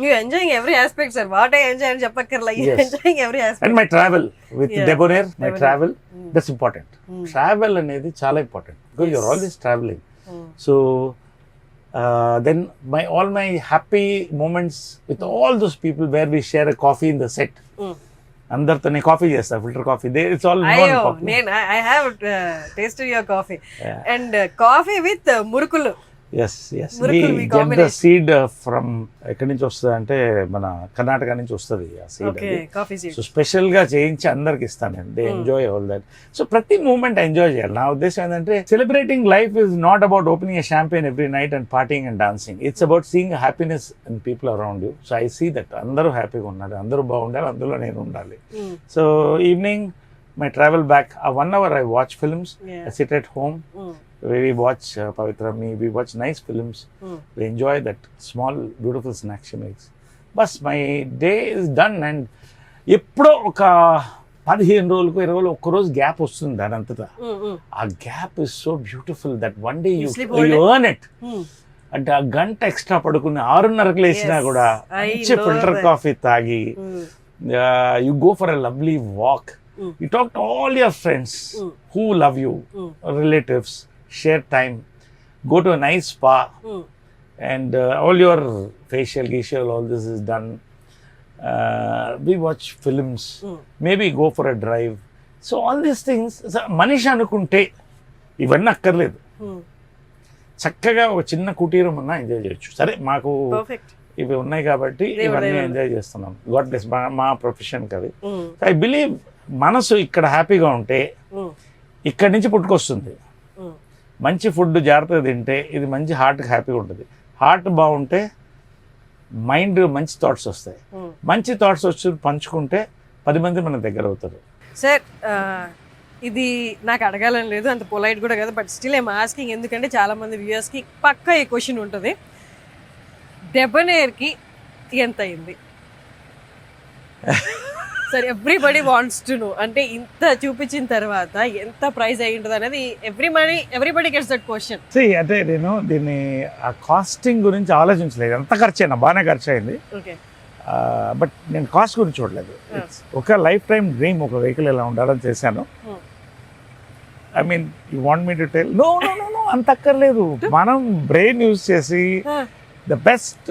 You enjoying every aspect, sir. What I enjoy అని చెప్పక్కర్లా. You Yes. enjoying every aspect. and my travel with Yeah. Debonair, my Debonair. travel, that's important. Travel అనేది చాలా important because you're Yes. always traveling. So then all my happy moments with all those people where we share a coffee in the set. అందరితో నేను కాఫీ చేస్తా, ఫిల్టర్ కాఫీ. ఇట్స్ ఆల్ అయ్యో నేను I have tasted your coffee and coffee with మురుకులు. ఎస్ మురుకులు me get the combination. Seed from ఎక్కడి నుంచి వస్తుంది అంటే మన కర్ణాటక నుంచి వస్తుంది ఆ seed. Okay coffee seed. So special గా చేయించి అందరికి ఇస్తాను నేను. They enjoy all that. So ప్రతి మూమెంట్ ఎంజాయ్ చేయాలి. నా ఉద్దేశం ఏంటంటే celebrating life is not about opening a champagne every night and partying and dancing. It's about seeing happiness in people around you. So I see that అందరూ హ్యాపీగా ఉన్నారు, అందరూ బాగుండాలి, అందులో నేను ఉండాలి. So evening my travel back ఆ 1 hour I watch films. Yeah. I sit at home. We watch Pavitra Me, we watch nice films. We enjoy that small beautiful snack she makes. Bas my day is done. And ఎప్పుడో ఒక 15 రోజులకు 20 రోజులు ఒక్క రోజు గ్యాప్ వస్తుంది దాని అంతటా. ఆ gap is so beautiful that one day you earn it. అంటే ఆ గంట ఎక్స్ట్రా పడుకుని 6:30కి లేచినా కూడా మంచి ఫిల్టర్ కాఫీ తాగి you go for a lovely walk. You talk to all your friends who love you, relatives, share time, go to a nice spa, and all your facial, all this is done. We watch films, maybe go for a drive. So all these things, manish anukunte ivanni akkarledu. చక్కగా ఒక చిన్న కుటీరం ఉన్నా ఎంజాయ్ చేయొచ్చు. సరే మాకు ఇవి ఉన్నాయి కాబట్టి ఇవన్నీ ఎంజాయ్ చేస్తున్నాం. గాడ్ బ్లెస్ మా ప్రొఫెషన్ కది. ఐ బిలీవ్ మనసు ఇక్కడ హ్యాపీగా ఉంటే ఇక్కడి నుంచి పుట్టుకొస్తుంది. మంచి ఫుడ్ జాగ్రత్తగా తింటే ఇది మంచి హార్ట్కి హ్యాపీగా ఉంటుంది. హార్ట్ బాగుంటే మైండ్ మంచి థాట్స్ వస్తాయి. మంచి థాట్స్ వచ్చి పంచుకుంటే 10 మంది మన దగ్గర అవుతారు. సార్ ఇది నాకు అడగాలని లేదు, అంత పొలైట్ కూడా కదా, బట్ స్టిల్ ఐమ్ ఆస్కింగ్. ఎందుకంటే చాలా మంది వ్యూయర్స్కి పక్కా ఈ క్వశ్చన్ ఉంటుంది. డెబనేర్కి ఎంత అయింది? సరే ఎవ్రీబడి వాంట్స్ టు నో. అంటే ఇంత చూపించిన తర్వాత ఎంత ప్రైస్ అయి ఉంటుంది అనేది ఎవ్రీబడి గెట్స్ దట్ క్వశ్చన్. అంటే నేను దీన్ని ఆ కాస్టింగ్ గురించి ఆలోచించలేదు. ఎంత ఖర్చు అయినా బాగానే ఖర్చు అయింది. ఓకే బట్ నేను కాస్ట్ గురించి చూడలేదు. ఒక లైఫ్ టైం డ్రీమ్, ఒక వెహికల్ ఎలా ఉండాలని చేశాను. I mean you want me to tell? No అంత అక్కర్లేదు. మనం బ్రెయిన్ యూజ్ చేసి ద బెస్ట్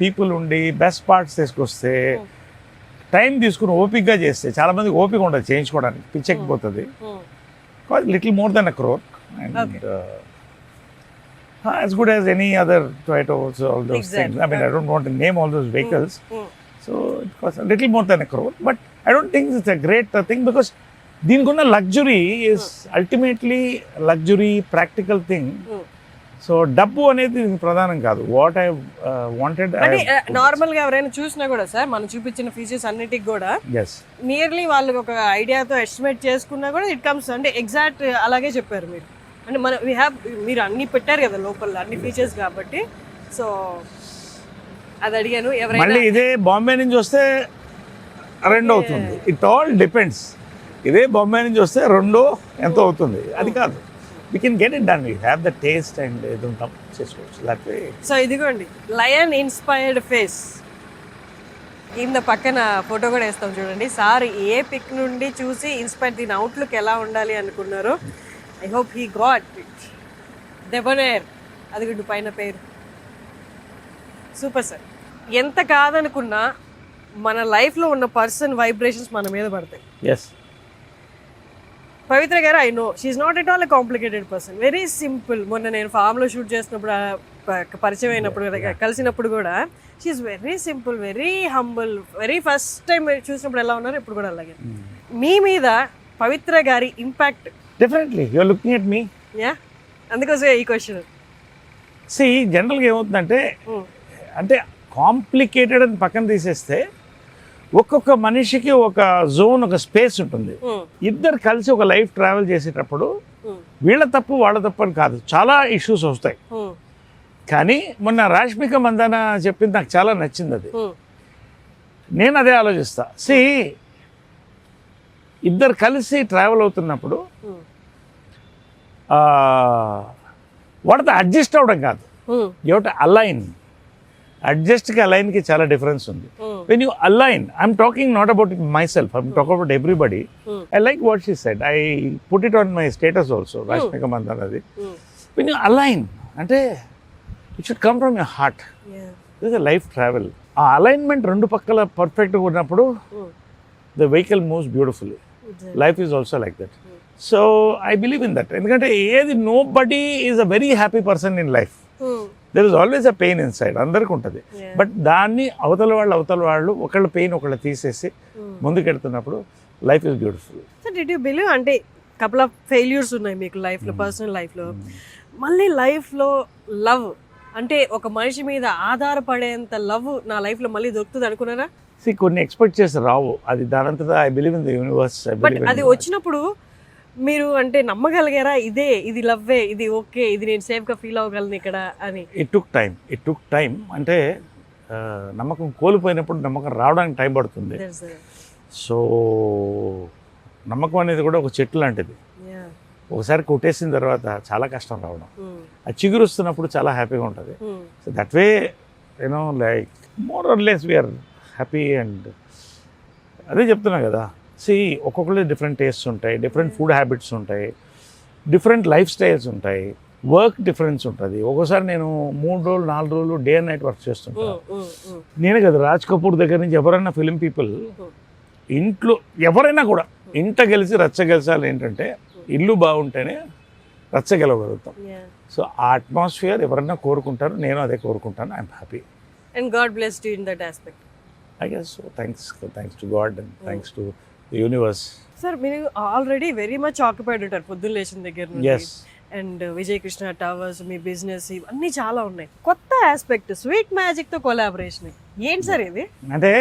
పీపుల్ ఉండి బెస్ట్ పార్ట్స్ తీసుకొస్తే, టైం తీసుకుని ఓపిక్గా చేస్తే, చాలా మందికి ఓపిక ఉండదు చేయించుకోవడానికి, పిచ్చెక్కిపోతుంది. Little more than 1 crore and as good as any other Toyota also, all those things. I mean, I don't want to name all those vehicles. So it costs a little more than 1 crore, but I don't think it's a great thing because దీనికున్న luxury is ultimately luxury, practical thing. So డబ్బు అనేది ప్రధానం కాదు. వాట్ ఐ వాంటెడ్ అంటే నార్మల్ గా ఎవరైనా చూసినా కూడా సార్ మనం చూపించిన ఫీచర్స్ అన్నిటికి కూడా నియర్లీ వాళ్ళు ఒక ఐడియాతో ఎస్టిమేట్ చేసుకున్నా కూడా ఇట్ కమ్స్ అంటే ఎగ్జాక్ట్ అలాగే చెప్పారు మీరు. అంటే మన మీరు అన్ని పెట్టారు కదా లోపల అన్ని ఫీచర్స్ కాబట్టి. సో అది అడిగాను. మళ్ళీ ఇదే బాంబే నుంచి వస్తే 2 అవుతుంది. It all depends. ఇదే బాంబే నుంచి వస్తే 2 ఎంత అవుతుంది అది కాదు. We can get it done. We have the taste and don't come చేసుకోవచ్చు that way. సో ఇదిగోండి లయన్ ఇన్స్పైర్డ్ ఫేస్. కింద పక్కన ఫోటో కూడా వేస్తాం చూడండి. సార్ ఏ పిక్ నుండి చూసి ఇన్స్పైర్, దీని అవుట్లుక్ ఎలా ఉండాలి అనుకున్నారో. I hope he got it. Debonair అది గుడ్డు పైన పేరు. Super sir. ఎంత కాదనుకున్నా మన లైఫ్లో ఉన్న పర్సన్ వైబ్రేషన్స్ మన మీద పడతాయి. Yes Pavitra garu, I know she's not at all a complicated person, very simple. మొన్న నేను ఫామ్లో షూట్ చేసినప్పుడు పరిచయం అయినప్పుడు కలిసినప్పుడు కూడా she's very simple, very humble. Very first time చూసినప్పుడు ఎలా ఉన్నారు ఇప్పుడు కూడా అలాగే. మీ మీద పవిత్ర గారి impact definitely you are looking at me. Yeah అందుకోసమే ఈ క్వశ్చన్. సి జనరల్గా ఏమవుతుందంటే అంటే కాంప్లికేటెడ్ అని పక్కన తీసేస్తే ఒక్కొక్క మనిషికి ఒక జోన్, ఒక స్పేస్ ఉంటుంది. ఇద్దరు కలిసి ఒక లైఫ్ ట్రావెల్ చేసేటప్పుడు వీళ్ళ తప్పు వాళ్ళ తప్పు అని కాదు, చాలా ఇష్యూస్ వస్తాయి. కానీ మొన్న రాష్మిక మందాన చెప్పింది నాకు చాలా నచ్చింది. అది నేను అదే ఆలోచిస్తా. సి ఇద్దరు కలిసి ట్రావెల్ అవుతున్నప్పుడు వాటితో అడ్జస్ట్ అవ్వడం కాదు, ఎవట అలైన్. అడ్జస్ట్కి అలైన్కి చాలా డిఫరెన్స్ ఉంది. When you align, I'm talking not about my self, I'm talk about everybody. I like what she said, I put it on my status also, Rashmika Mandan అది. వెన్ యూ అలైన్ అంటే it should come from your heart. It is life travel. ఆ అలైన్మెంట్ రెండు పక్కల పర్ఫెక్ట్గా ఉన్నప్పుడు the vehicle moves beautifully. Life is also like that. So I believe in that. ఎందుకంటే ఏది no body is a very happy person in life. There is always a pain in side, అందరికి ఉంటుంది. బట్ దాన్ని అవతల వాళ్ళు ఒకళ్ళ పెయిన్ ఒకళ్ళు తీసేసి ముందుకెడుతున్నప్పుడు life is beautiful. So did you believe, అంటే కపుల్ ఆఫ్ ఫెయిల్యూర్స్ ఉన్నాయి మీకు లైఫ్లో, పర్సనల్ లైఫ్లో, మళ్ళీ లైఫ్లో లవ్ అంటే ఒక మనిషి మీద ఆధారపడేంత లవ్ నా లైఫ్లో మళ్ళీ దొరుకుతుంది అనుకున్నారా? కొన్ని ఎక్స్పెక్ట్ చేసి రావు, అది దానంతటా I believe in the universe. But అది వచ్చినప్పుడు మీరు అంటే నమ్మగలిగారా ఇది లవ్వే, ఇది ఓకే, ఇది నేను సేఫ్గా ఫీల్ అవ్వగలను ఇక్కడ అని? It took time. అంటే నమ్మకం కోల్పోయినప్పుడు నమ్మకం రావడానికి టైం పడుతుంది. సో నమ్మకం అనేది కూడా ఒక చెట్టు లాంటిది. ఒకసారి కొట్టేసిన తర్వాత చాలా కష్టం రావడం. అది చిగురు వస్తున్నప్పుడు చాలా హ్యాపీగా ఉంటుంది. So that way you know like more or less we're happy. And అదే చెప్తున్నా కదా, ఒక్కొక్కరు డిఫరెంట్ టేస్ట్స్ ఉంటాయి, డిఫరెంట్ ఫుడ్ హ్యాబిట్స్ ఉంటాయి, డిఫరెంట్ లైఫ్ స్టైల్స్ ఉంటాయి, వర్క్ డిఫరెన్స్ ఉంటుంది. ఒక్కోసారి నేను 3 రోజులు 4 రోజులు డే అండ్ నైట్ వర్క్ చేస్తుంటాను. నేనే కదా, రాజ్ కపూర్ దగ్గర నుంచి ఎవరైనా ఫిలిం పీపుల్ ఇంట్లో ఎవరైనా కూడా ఇంట గెలిచి రచ్చ గెలిచాలి. ఏంటంటే ఇల్లు బాగుంటేనే రచ్చ గెలవగలుగుతాం. సో ఆ అట్మాస్ఫియర్ ఎవరైనా కోరుకుంటారు, నేను అదే కోరుకుంటాను. I'm happy. And God blessed you in that aspect. I guess so. Thanks to God and thanks to the universe. Sir మీరు ఆల్రెడీ వెరీ మచ్ ఆక్యుపైడ్ ఉంటారు పొద్దున్న లేచిన దగ్గర నుండి. Yes. And Vijay Krishna towers, me business ఇవన్నీ చాలా ఉన్నాయి. కొత్త ఆస్పెక్ట్ స్వీట్ మ్యాజిక్ తో కొలాబరేషన్ ఏంటి సార్ ఇది? అంటే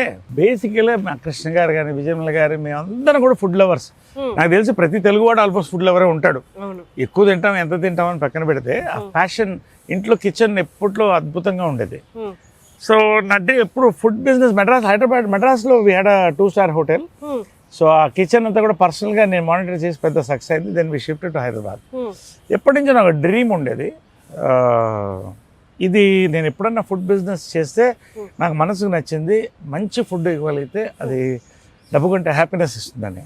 బేసికల్గా మా కృష్ణ గారు కానీ విజయమల గారు మేమందరం కూడా ఫుడ్ లవర్స్. నాకు తెలిసి ప్రతి తెలుగు వాడు ఆల్మోస్ట్ ఫుడ్ లవరే ఉంటాడు. ఎక్కువ తింటాం, ఎంత తింటాం అని పక్కన పెడితే ఆ ప్యాషన్ ఇంట్లో కిచెన్ ఎప్పట్లో అద్భుతంగా ఉండేది. సో నడ్డి ఎప్పుడు ఫుడ్ బిజినెస్ హైదరాబాద్ మెడ్రాస్లో we had 2-star hotel. So ఆ కిచెన్ అంతా కూడా పర్సనల్గా నేను మానిటర్ చేసి పెద్ద సక్సెస్ అయింది. Then we shifted to Hyderabad. ఎప్పటి నుంచో నాకు డ్రీమ్ ఉండేది, ఇది నేను ఎప్పుడన్నా ఫుడ్ బిజినెస్ చేస్తే నాకు మనసుకు నచ్చింది, మంచి ఫుడ్ ఇవ్వగలిగితే అది డబ్బు కంటే హ్యాపీనెస్ ఇస్తుందని.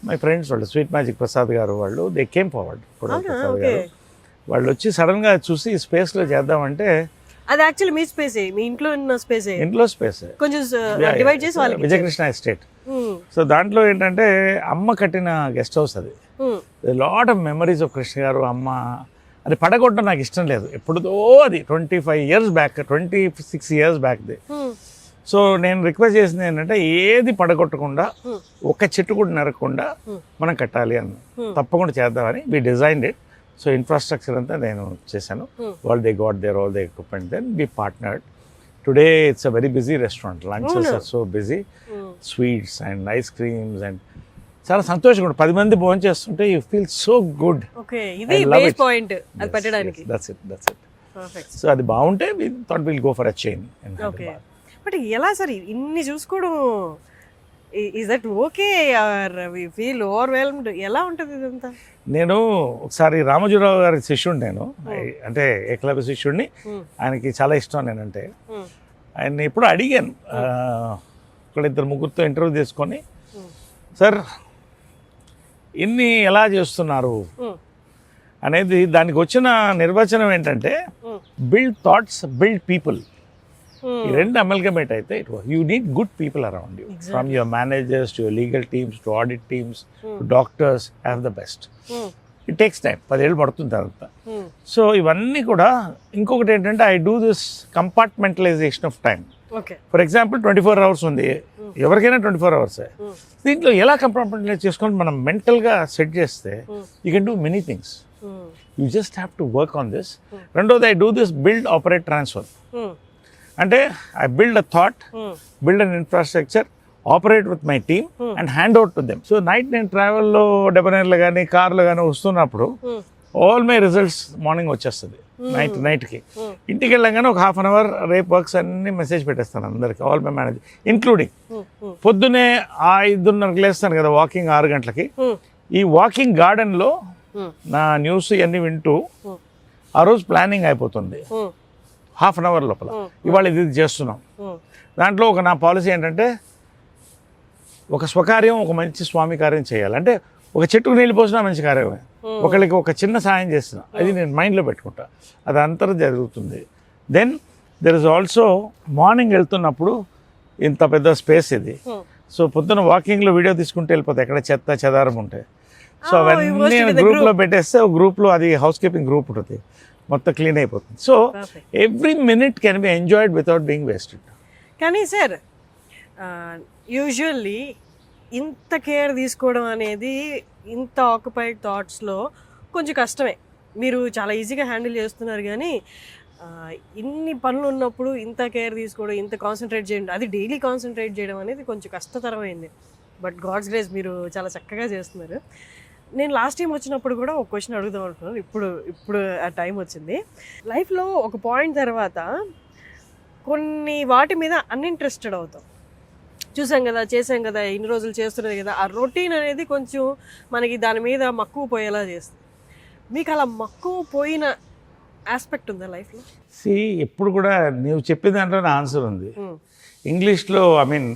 మై ఫ్రెండ్స్ వాళ్ళు స్వీట్ మ్యాజిక్ ప్రసాద్ గారు వాళ్ళు దే కేమ్ ఫార్వర్డ్. ప్రసాద్ గారు వాళ్ళు వచ్చి సడన్గా చూసి ఈ స్పేస్లో చేద్దామంటే, అది యాక్చువల్లీ మీ స్పేసే, మీ ఇంట్లో ఉన్న స్పేసే, ఇంట్లో స్పేస్ కొంచెం డివైడ్ చేసి వాళ్ళకి విజయకృష్ణ ఎస్టేట్. సో దాంట్లో ఏంటంటే అమ్మ కట్టిన గెస్ట్ హౌస్ అది. Lot of memories of Krishna గారు, అమ్మ. అది పడగొట్టడం నాకు ఇష్టం లేదు ఎప్పుడుదో, అది 25 years బ్యాక్, 26 years బ్యాక్ది. సో నేను రిక్వెస్ట్ చేసింది ఏంటంటే ఏది పడగొట్టకుండా, ఒక చెట్టు కూడా నరకకుండా మనం కట్టాలి అన్న. తప్పకుండా చేద్దామని we designed it. So infrastructure అంతా నేను చేశాను. వాళ్ళు they got their all the equipment. Then we partnered. Today it's a very busy restaurant. Lunches are so busy. Sweets and ice creams and చాలా సంతోషంగా ఉంటుంది. 10 మంది భోజనం చేస్తుంటే you feel so good. So అది బాగుంటే we thought will go for a chain in Hyderabad. But ఎలా సార్ ఇన్ని చూసుకోవడం, is that okay or we feel overwhelmed? ఎలా ఉంటుంది ఇదంతా? నేను ఒకసారి రామోజీరావు గారి శిష్యుడు, నేను అంటే ఏకలవ్య శిష్యుడిని. ఆయనకి చాలా ఇష్టం నేనంటే. ఆయన ఎప్పుడు అడిగాను, ఇక్కడ 2-3 ఇంటర్వ్యూ తీసుకొని, సార్ ఇన్ని ఎలా చేస్తున్నారు అనేది. దానికి వచ్చిన నిర్వచనం ఏంటంటే బిల్డ్ థాట్స్, బిల్డ్ పీపుల్. ఈ రెండు అమల్గమేట్ అయితే you need good people around you, from your managers to your legal teams to audit teams to doctors, have the best. It takes time, 10 ఏళ్ళు పడుతుంది తర్వాత. సో ఇవన్నీ కూడా. ఇంకొకటి ఏంటంటే I do this compartmentalization of time. For example 24 hours ఉంది, ఎవరికైనా 24 hours. దీంట్లో ఎలా కంపార్ట్మెంటలైజ్ చేసుకొని మనం మెంటల్గా సెట్ చేస్తే you can do many things. You just have to work on this. రెండోది I do this build, operate, transfer. అంటే I build a thought, build an infrastructure, operate with my team and hand out to them. So night నేను ట్రావెల్లో డెబనర్లో కానీ కార్లో కానీ వస్తున్నప్పుడు ఆల్ మై రిజల్ట్స్ మార్నింగ్ వచ్చేస్తుంది. నైట్కి ఇంటికి వెళ్ళగానే ఒక 1/2 hour రేపు వర్క్స్ అన్ని మెసేజ్ పెట్టేస్తాను అందరికి, ఆల్ మై మేనేజర్ ఇంక్లూడింగ్. పొద్దున్నే 5:30కి లేస్తాను కదా వాకింగ్, 6 గంటలకి. ఈ వాకింగ్ గార్డెన్లో నా న్యూస్ ఇవన్నీ వింటూ ఆ రోజు ప్లానింగ్ అయిపోతుంది. హాఫ్ అన్ అవర్ లోపల ఇవాళ ఇది చేస్తున్నాం. దాంట్లో ఒక నా పాలసీ ఏంటంటే ఒక స్వకార్యం, ఒక మంచి స్వామి కార్యం చేయాలి. అంటే ఒక చెట్టుకు నీళ్ళు పోసినా మంచి కార్యమే, ఒకళ్ళకి ఒక చిన్న సాయం చేస్తున్నా, అది నేను మైండ్లో పెట్టుకుంటా, అది అంతరం జరుగుతుంది. Then there is also morning వెళ్తున్నప్పుడు ఇంత పెద్ద స్పేస్ ఇది, సో పొద్దున వాకింగ్లో వీడియో తీసుకుంటే వెళ్ళిపోతాయి ఎక్కడ చెత్త చెదారం ఉంటాయి. సో అవన్నీ గ్రూప్లో పెట్టేస్తే ఒక గ్రూప్లో అది హౌస్ కీపింగ్ గ్రూప్ ఉంటుంది, మొత్తం క్లీన్ అయిపోతుంది. So every minute can be enjoyed without being wasted. కానీ సార్ యూజువల్లీ ఇంత కేర్ తీసుకోవడం అనేది ఇంత ఆక్యుపైడ్ థాట్స్లో కొంచెం కష్టమే. మీరు చాలా ఈజీగా హ్యాండిల్ చేస్తున్నారు, కానీ ఇన్ని పనులు ఉన్నప్పుడు ఇంత కేర్ తీసుకోవడం, ఇంత కాన్సన్ట్రేట్ చేయడం, అది డైలీ కాన్సన్ట్రేట్ చేయడం అనేది కొంచెం కష్టతరమైంది. బట్ గాడ్స్ గ్రేస్ మీరు చాలా చక్కగా చేస్తున్నారు. నేను లాస్ట్ టైం వచ్చినప్పుడు కూడా ఒక క్వశ్చన్ అడుగుదాం అనుకున్నాను, ఇప్పుడు ఆ టైం వచ్చింది. లైఫ్లో ఒక పాయింట్ తర్వాత కొన్ని వాటి మీద అన్ఇంట్రెస్టెడ్ అవుతాం. చూసాం కదా, చేసాం కదా, ఇన్ని రోజులు చేస్తున్నది కదా, ఆ రొటీన్ అనేది కొంచెం మనకి దాని మీద మక్కువ పోయేలా చేస్తుంది. మీకు అలా మక్కువ పోయిన ఆస్పెక్ట్ ఉందా లైఫ్లో? ఎప్పుడు కూడా నువ్వు చెప్పిన దాంట్లో నా ఆన్సర్ ఉంది. ఇంగ్లీష్లో ఐ మీన్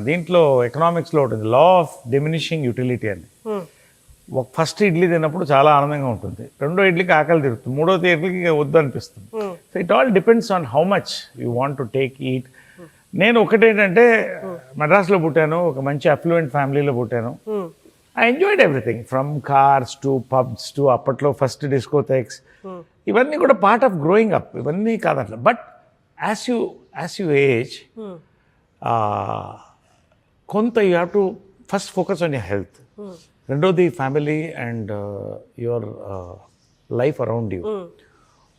దీంట్లో ఎకనామిక్స్లో ఉంటుంది లా ఆఫ్ డిమినిషింగ్ యూటిలిటీ అని. ఫస్ట్ ఇడ్లీ తిన్నప్పుడు చాలా ఆనందంగా ఉంటుంది, రెండో ఇడ్లీకి ఆకలి తిరుగుతుంది, మూడో ఇడ్లీకి వద్దు అనిపిస్తుంది. So it all depends on how much you want to take eat. నేను ఒకటేంటంటే మద్రాస్లో పుట్టాను, ఒక మంచి అఫ్లూయెంట్ ఫ్యామిలీలో పుట్టాను. I enjoyed everything from cars to pubs to అప్పట్లో ఫస్ట్ డిస్కోథెక్స్, ఇవన్నీ కూడా పార్ట్ ఆఫ్ గ్రోయింగ్ అప్, ఇవన్నీ కాదట్లా. బట్ యాజ్ యూ ఏజ్ కొంత you have to first focus on your health, రెండోది family and your life around you,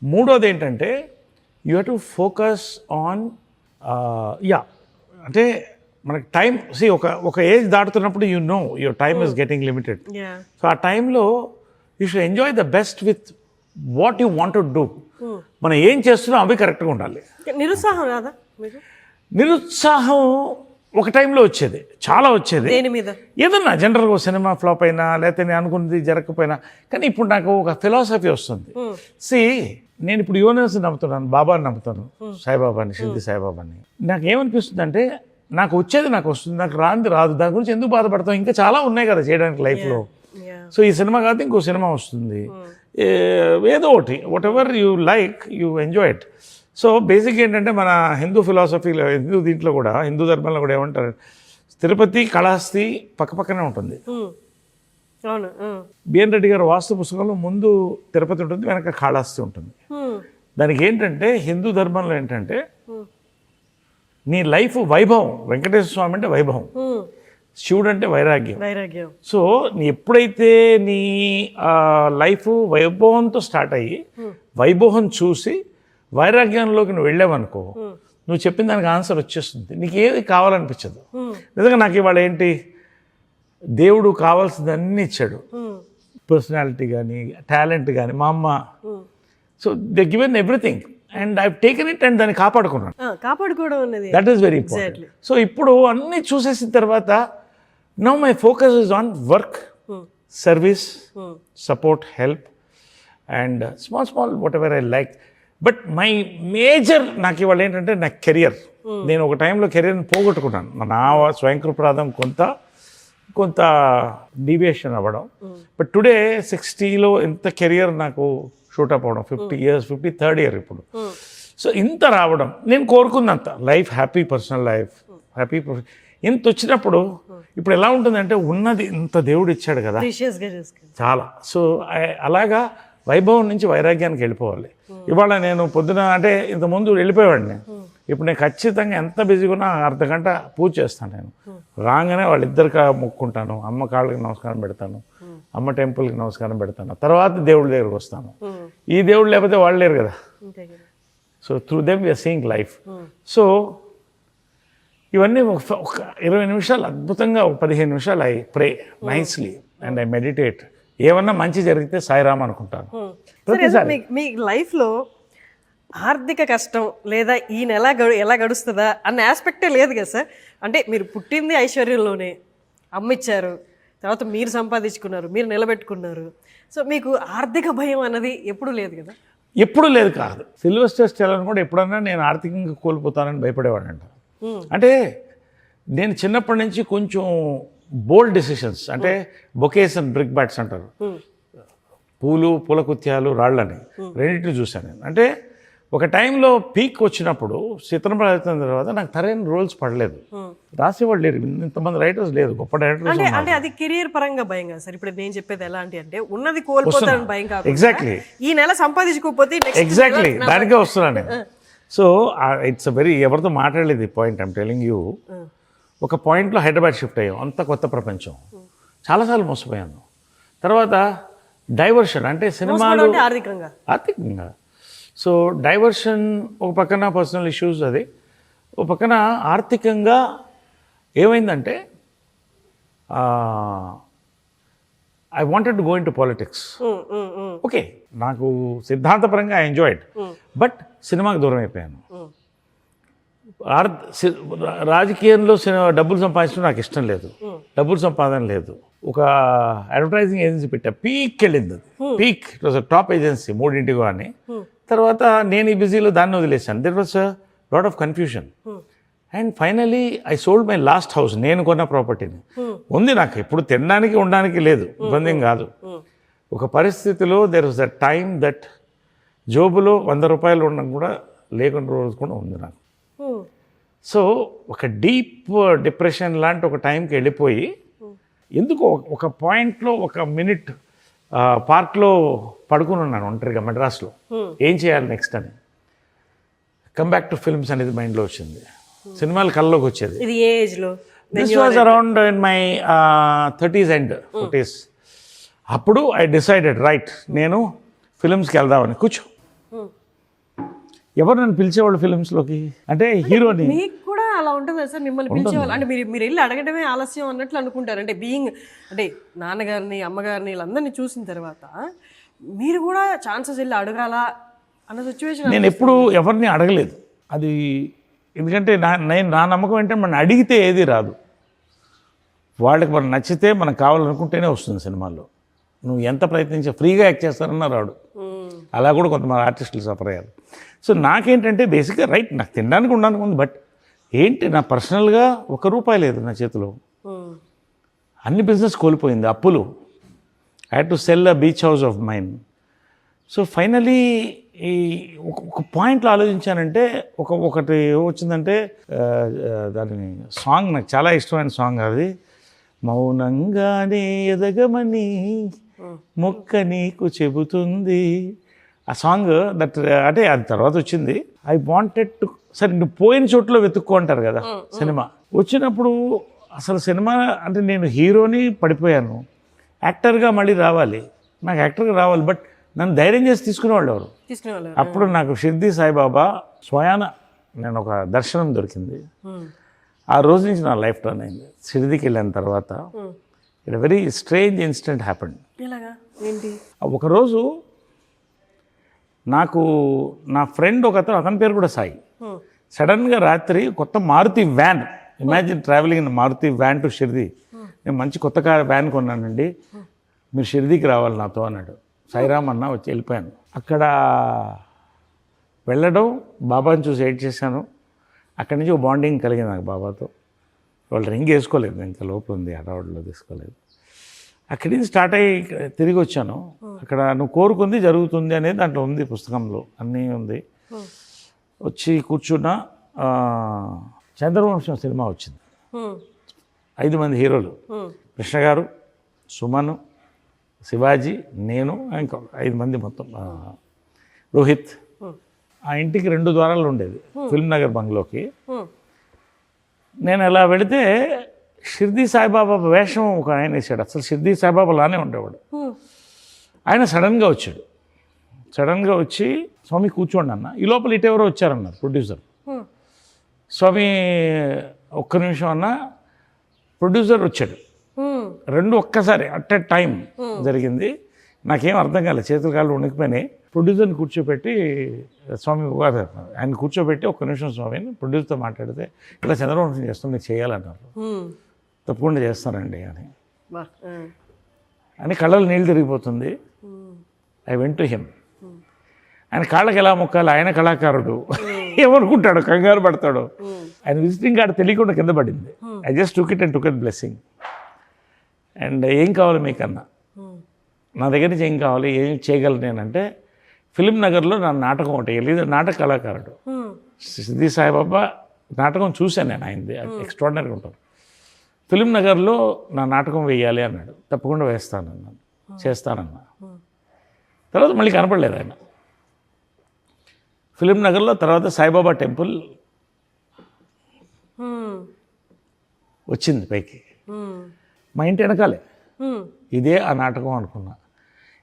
మూడోది ఏంటంటే you have to focus on అంటే మనకి టైం ఒక ఏజ్ దాటుతున్నప్పుడు you know your time is getting limited. So ఆ టైంలో you should enjoy the best with what you want to do. మనం ఏం చేస్తున్నాం అవి కరెక్ట్గా ఉండాలి. నిరుత్సాహం రాదా? నిరుత్సాహం ఒక టైంలో వచ్చేది, చాలా వచ్చేది. ఏదన్నా జనరల్గా సినిమా ఫ్లాప్ అయినా లేకపోతే నేను అనుకున్నది జరగకపోయినా, కానీ ఇప్పుడు నాకు ఒక ఫిలాసఫీ వస్తుంది. నేను ఇప్పుడు యూనివర్స్ నమ్ముతున్నాను, బాబాని నమ్ముతాను, సాయిబాబాని, షిర్డీ సాయిబాబాని. నాకు ఏమనిపిస్తుంది అంటే నాకు వచ్చేది నాకు వస్తుంది, నాకు రాంది రాదు, దాని గురించి ఎందుకు బాధపడతాం, ఇంకా చాలా ఉన్నాయి కదా చేయడానికి లైఫ్లో. సో ఈ సినిమా కాదు ఇంకో సినిమా వస్తుంది, ఏదో ఒకటి, what ever you like you enjoy it. So basic ఏంటంటే మన హిందూ ఫిలాసఫీలో, దీంట్లో కూడా, హిందూ ధర్మంలో కూడా ఏమంటారు, తిరుపతి కళాస్తి పక్కపక్కనే ఉంటుంది. బిఎన్ రెడ్డి గారు వాస్తు పుస్తకంలో ముందు తిరుపతి ఉంటుంది, వెనక కాళహస్తి ఉంటుంది. దానికి ఏంటంటే హిందూ ధర్మంలో ఏంటంటే నీ లైఫ్ వైభవం, వెంకటేశ్వర స్వామి అంటే వైభవం, శివుడు అంటే వైరాగ్యం. సో నీ ఎప్పుడైతే నీ లైఫ్ వైభవంతో స్టార్ట్ అయ్యి వైభవం చూసి వైరాగ్యంలోకి నువ్వు వెళ్ళావనుకో, నువ్వు చెప్పిన దానికి ఆన్సర్ వచ్చేస్తుంది, నీకు ఏది కావాలనిపించదు. నిజంగా నాకు ఇవాళ ఏంటి, దేవుడు కావాల్సింది అన్నీ ఇచ్చాడు, పర్సనాలిటీ కానీ టాలెంట్ కానీ, మా అమ్మ. So they given everything and I taken it and దాన్ని కాపాడుకోవడం that is very important. So ఇప్పుడు అన్నీ చూసేసిన తర్వాత now my focus is on work, service, support, help and small what ever I like. But my major నాకు ఇవాళ ఏంటంటే నా కెరియర్. నేను ఒక టైంలో కెరియర్ని పోగొట్టుకున్నాను, నా స్వయంకృపరాధం కొంత డీవియేషన్ అవ్వడం. బట్ టుడే 60లో ఇంత కెరియర్ నాకు షూటప్ అవ్వడం, 50 years, 53rd year ఇప్పుడు. సో ఇంత రావడం నేను కోరుకున్నంత life, happy personal life, happy ఇంత వచ్చినప్పుడు ఇప్పుడు ఎలా ఉంటుందంటే ఉన్నది ఇంత దేవుడు ఇచ్చాడు కదా చాలా. సో అలాగా వైభవం నుంచి వైరాగ్యానికి వెళ్ళిపోవాలి. ఇవాళ నేను పొద్దున అంటే ఇంతకుముందు వెళ్ళిపోయేవాడిని, ఇప్పుడు నేను ఖచ్చితంగా ఎంత బిజీగా ఉన్నా అర్ధగంట పూజ చేస్తాను. నేను రాగానే వాళ్ళిద్దరికి మొక్కుంటాను, అమ్మ కాళ్ళకి నమస్కారం పెడతాను, అమ్మ టెంపుల్కి నమస్కారం పెడతాను, తర్వాత దేవుడి దగ్గరకు వస్తాను. ఈ దేవుడు లేకపోతే వాళ్ళు లేరు కదా. So through them we're seeing life. So ఇవన్నీ ఒక 20 నిమిషాలు అద్భుతంగా, ఒక 15 నిమిషాలు I pray nicely and I meditate. ఏమన్నా మంచి జరిగితే సాయిరామ్ అనుకుంటాను. మీ లైఫ్లో ఆర్థిక కష్టం లేదా ఈ నెల ఎలా గడుస్తుందా అన్న ఆస్పెక్టే లేదు కదా సార్. అంటే మీరు పుట్టింది ఐశ్వర్యంలోనే, అమ్మిచ్చారు, తర్వాత మీరు సంపాదించుకున్నారు, మీరు నిలబెట్టుకున్నారు. సో మీకు ఆర్థిక భయం అన్నది ఎప్పుడూ లేదు కదా? ఎప్పుడూ లేదు కాదు. సిల్వెస్టర్ స్టాలోన్ కూడా ఎప్పుడన్నా నేను ఆర్థికంగా కోల్పోతానని భయపడేవాడంట. అంటే నేను చిన్నప్పటి నుంచి కొంచెం బోల్డ్ డెసిషన్స్, అంటే బొకేస్ అండ్ బ్రిక్ బ్యాట్స్ అంటారు, పూల కుత్యాలు రాళ్ళని రెండింటిని చూశాను నేను. అంటే ఒక టైంలో పీక్ వచ్చినప్పుడు చిత్రం అయిన తర్వాత నాకు సరైన రోల్స్ పడలేదు, రాసేవాళ్ళు లేరు, ఇంతమంది రైటర్స్ లేరు, గొప్ప డైరెక్టర్స్. అంటే అది కెరియర్ పరంగా భయం కదా సార్. ఇప్పుడు నేను చెప్పేది ఎలాంటి అంటే ఉన్నది కోల్పోతానని భయం కాదు. ఎగ్జాక్ట్లీ, ఈ నెల సంపాదించుకోకపోతే ఎగ్జాక్ట్లీ దానికే వస్తున్నాను నేను. సో ఇట్స్ వెరీ, ఎవరితో మాట్లాడలేదు ఈ పాయింట్, ఐమ్ టెలింగ్ యూ. ఒక పాయింట్లో హైదరాబాద్ షిఫ్ట్ అయ్యాం, అంత కొత్త ప్రపంచం, చాలాసార్లు మోసపోయాను. తర్వాత డైవర్షన్, అంటే సినిమాలు ఆర్థికంగా. సో డైవర్షన్ ఒక పక్కన, పర్సనల్ ఇష్యూస్ అది ఒక పక్కన, ఆర్థికంగా ఏమైందంటే I wanted to go in to politics. Okay, నాకు సిద్ధాంతపరంగా ఐ ఎంజాయ్డ్, బట్ సినిమాకి దూరం అయిపోయాను. రాజకీయంలో డబ్బులు సంపాదించడం నాకు ఇష్టం లేదు, డబ్బులు సంపాదన లేదు. ఒక అడ్వర్టైజింగ్ ఏజెన్సీ పెట్టా, పీక్ వెళ్ళింది అది, peak, it was a top agency, 3 అని. తర్వాత నేను ఈ బిజీలో దాన్ని వదిలేసాను. There was a lot of confusion. And finally I sold my last house, నేను కొన్న ప్రాపర్టీని. ఉంది నాకు, ఇప్పుడు తినడానికి ఉండడానికి లేదు, ఇబ్బంది ఏం కాదు. ఒక పరిస్థితిలో there was a time that జోబులో 100 రూపాయలు ఉండడం కూడా లేకుండా రోజు కూడా ఉంది నాకు. సో ఒక డీప్ డిప్రెషన్ లాంటి ఒక టైంకి వెళ్ళిపోయి, ఎందుకో ఒక పాయింట్లో ఒక మినిట్ పార్క్లో పడుకుని ఉన్నాను ఒంటరిగా మెడ్రాస్లో, ఏం చేయాలి నెక్స్ట్ అని. కమ్ బ్యాక్ టు ఫిల్మ్స్ అనేది మైండ్లో వచ్చింది, సినిమాలు కళ్ళలోకి వచ్చేది. ఇది ఏ ఏజ్లో? This was around in my 30s and 40s. అప్పుడు ఐ డిసైడెడ్, రైట్, నేను ఫిల్మ్స్కి వెళ్దామని. కూర్చో, ఎవరు నన్ను పిలిచేవాళ్ళు ఫిల్మ్స్లోకి, అంటే హీరోని. మీకు కూడా అలా ఉంటుంది సార్, మిమ్మల్ని పిలిచేవాళ్ళు? అంటే మీరు వెళ్ళి అడగడమే ఆలస్యం అన్నట్లు అనుకుంటారు. అంటే బీయింగ్, అంటే నాన్నగారిని అమ్మగారిని వీళ్ళందరినీ చూసిన తర్వాత మీరు కూడా ఛాన్సెస్ వెళ్ళి అడగాల అన్న సిచ్యువేషన్? నేను ఎప్పుడు ఎవరిని అడగలేదు అది, ఎందుకంటే నా నమ్మకం ఏంటంటే మనం అడిగితే ఏది రాదు, వాళ్ళకి మనం నచ్చితే మనకు కావాలనుకుంటేనే వస్తుంది. సినిమాల్లో నువ్వు ఎంత ప్రయత్నించా ఫ్రీగా యాక్ట్ చేస్తారన్నా రాడు. అలా కూడా కొంతమంది ఆర్టిస్టులు సఫర్ అయ్యారు. సో నాకేంటంటే బేసిక్గా రైట్, నాకు తినడానికి ఉండడానికి ఉంది, బట్ ఏంటి, నా పర్సనల్గా ₹1 లేదు నా చేతిలో. అన్ని బిజినెస్ కోల్పోయింది, అప్పులు. I had to sell a beach house of mine. So finally ఈ ఒక పాయింట్లో ఆలోచించానంటే, ఒకటి వచ్చిందంటే, దాని సాంగ్ నాకు చాలా ఇష్టమైన సాంగ్ అది, మౌనంగానే ఎదగమని మొక్క నీకు చెబుతుంది. ఆ సాంగ్ దట్, అంటే అది తర్వాత వచ్చింది. ఐ వాంటెడ్ టు, సరే నువ్వు పోయిన చోట్ల వెతుక్కో అంటారు కదా సినిమా. వచ్చినప్పుడు అసలు సినిమా అంటే నేను హీరోని పడిపోయాను, యాక్టర్గా మళ్ళీ రావాలి, నాకు యాక్టర్గా రావాలి, బట్ నన్ను ధైర్యం చేసి తీసుకునేవాళ్ళు ఎవరు? అప్పుడు నాకు షిర్దీ సాయిబాబా స్వయాన నేను ఒక దర్శనం దొరికింది. ఆ రోజు నుంచి నా లైఫ్ టర్న్ అయింది. షిర్దీకి వెళ్ళిన తర్వాత it very strange incident happened. ఒకరోజు నాకు నా ఫ్రెండ్ అతని పేరు కూడా సాయి, సడన్గా రాత్రి కొత్త Maruti van, imagine travelling in Maruti van to Shirdi. నేను మంచి కొత్త వ్యాన్ కొన్నానండి, మీరు షిర్దీకి రావాలి నాతో అన్నాడు. సాయిరామ్ అన్న, వచ్చి వెళ్ళిపోయాను. అక్కడ వెళ్ళడం, బాబాని చూసి ఎయిట్ చేశాను. అక్కడి నుంచి ఒక బాండింగ్ కలిగింది నాకు బాబాతో. వాళ్ళు రింగ్ వేసుకోలేదు, ఇంకా లోపల ఉంది, హడావుడిలో తీసుకోలేదు. అక్కడి నుంచి స్టార్ట్ అయ్యి తిరిగి వచ్చాను. అక్కడ నువ్వు కోరుకుంది జరుగుతుంది అనేది దాంట్లో ఉంది, పుస్తకంలో అన్నీ ఉంది. వచ్చి కూర్చున్నా, చంద్రవంశం సినిమా వచ్చింది. 5 మంది హీరోలు, కృష్ణ గారు, సుమన్, శివాజీ, నేను, ఇంకా 5 మంది మొత్తం, రోహిత్. ఆ ఇంటికి 2 ద్వారాలు ఉండేది, ఫిల్మ్ నగర్ బంగ్లోకి. నేను అలా వెళితే షిర్దీ సాయిబాబా వేషం ఒక ఆయన వేసాడు. అసలు షిర్దీ సాయిబాబా లానే ఉండేవాడు. ఆయన సడన్గా వచ్చాడు. సడన్గా వచ్చి, స్వామి కూర్చోండి అన్న. ఈ లోపల ఇటెవరో వచ్చారన్నారు ప్రొడ్యూసర్. స్వామి ఒక్క నిమిషం అన్న, ప్రొడ్యూసర్ వచ్చాడు. 2 ఒక్కసారి అట్ ఎ టైం జరిగింది. నాకేం అర్థం కాలేదు, చేతులు కాళ్ళు వణికిపోయినాయి. ప్రొడ్యూసర్ని కూర్చోబెట్టి, స్వామి ఆయన కూర్చోబెట్టి, ఒక్క నిమిషం స్వామిని ప్రొడ్యూసర్తో మాట్లాడితే, ఇలా చంద్రవంశం చేస్తాం, నీకు చేయాలన్నారు. తప్పకుండా చేస్తానండి అని కళ్ళలో నీళ్ళు తిరిగిపోతుంది. I went to him. ఆయన కాళ్ళకి ఎలా మొక్కాలి, ఆయన కళాకారుడు, ఏమనుకుంటాడు, కంగారు పడతాడు. ఆయన విజిటింగ్ కార్డు తెలియకుండా కింద పడింది. I just took it and took it blessing. And ఏం కావాలి మీకన్నా, నా దగ్గర నుంచి ఏం కావాలి, ఏం చేయగలను నేనంటే, ఫిలిం నగర్లో నా నాటకం ఒకటి వెళ్ళి, నాటక కళాకారుడు సిద్ధి సాయిబాబా నాటకం చూశాను నేను, ఆయనది ఎక్స్ట్రాడినరీగా ఉంటుంది. ఫిలిం నగర్లో నా నాటకం వేయాలి అన్నాడు. తప్పకుండా వేస్తానన్నాను, చేస్తానన్నా. తర్వాత మళ్ళీ కనపడలేదు ఆయన. ఫిలిం నగర్లో తర్వాత సాయిబాబా టెంపుల్ వచ్చింది పైకి, మా ఇంటి వెనకాలే. ఇదే ఆ నాటకం అనుకున్నా.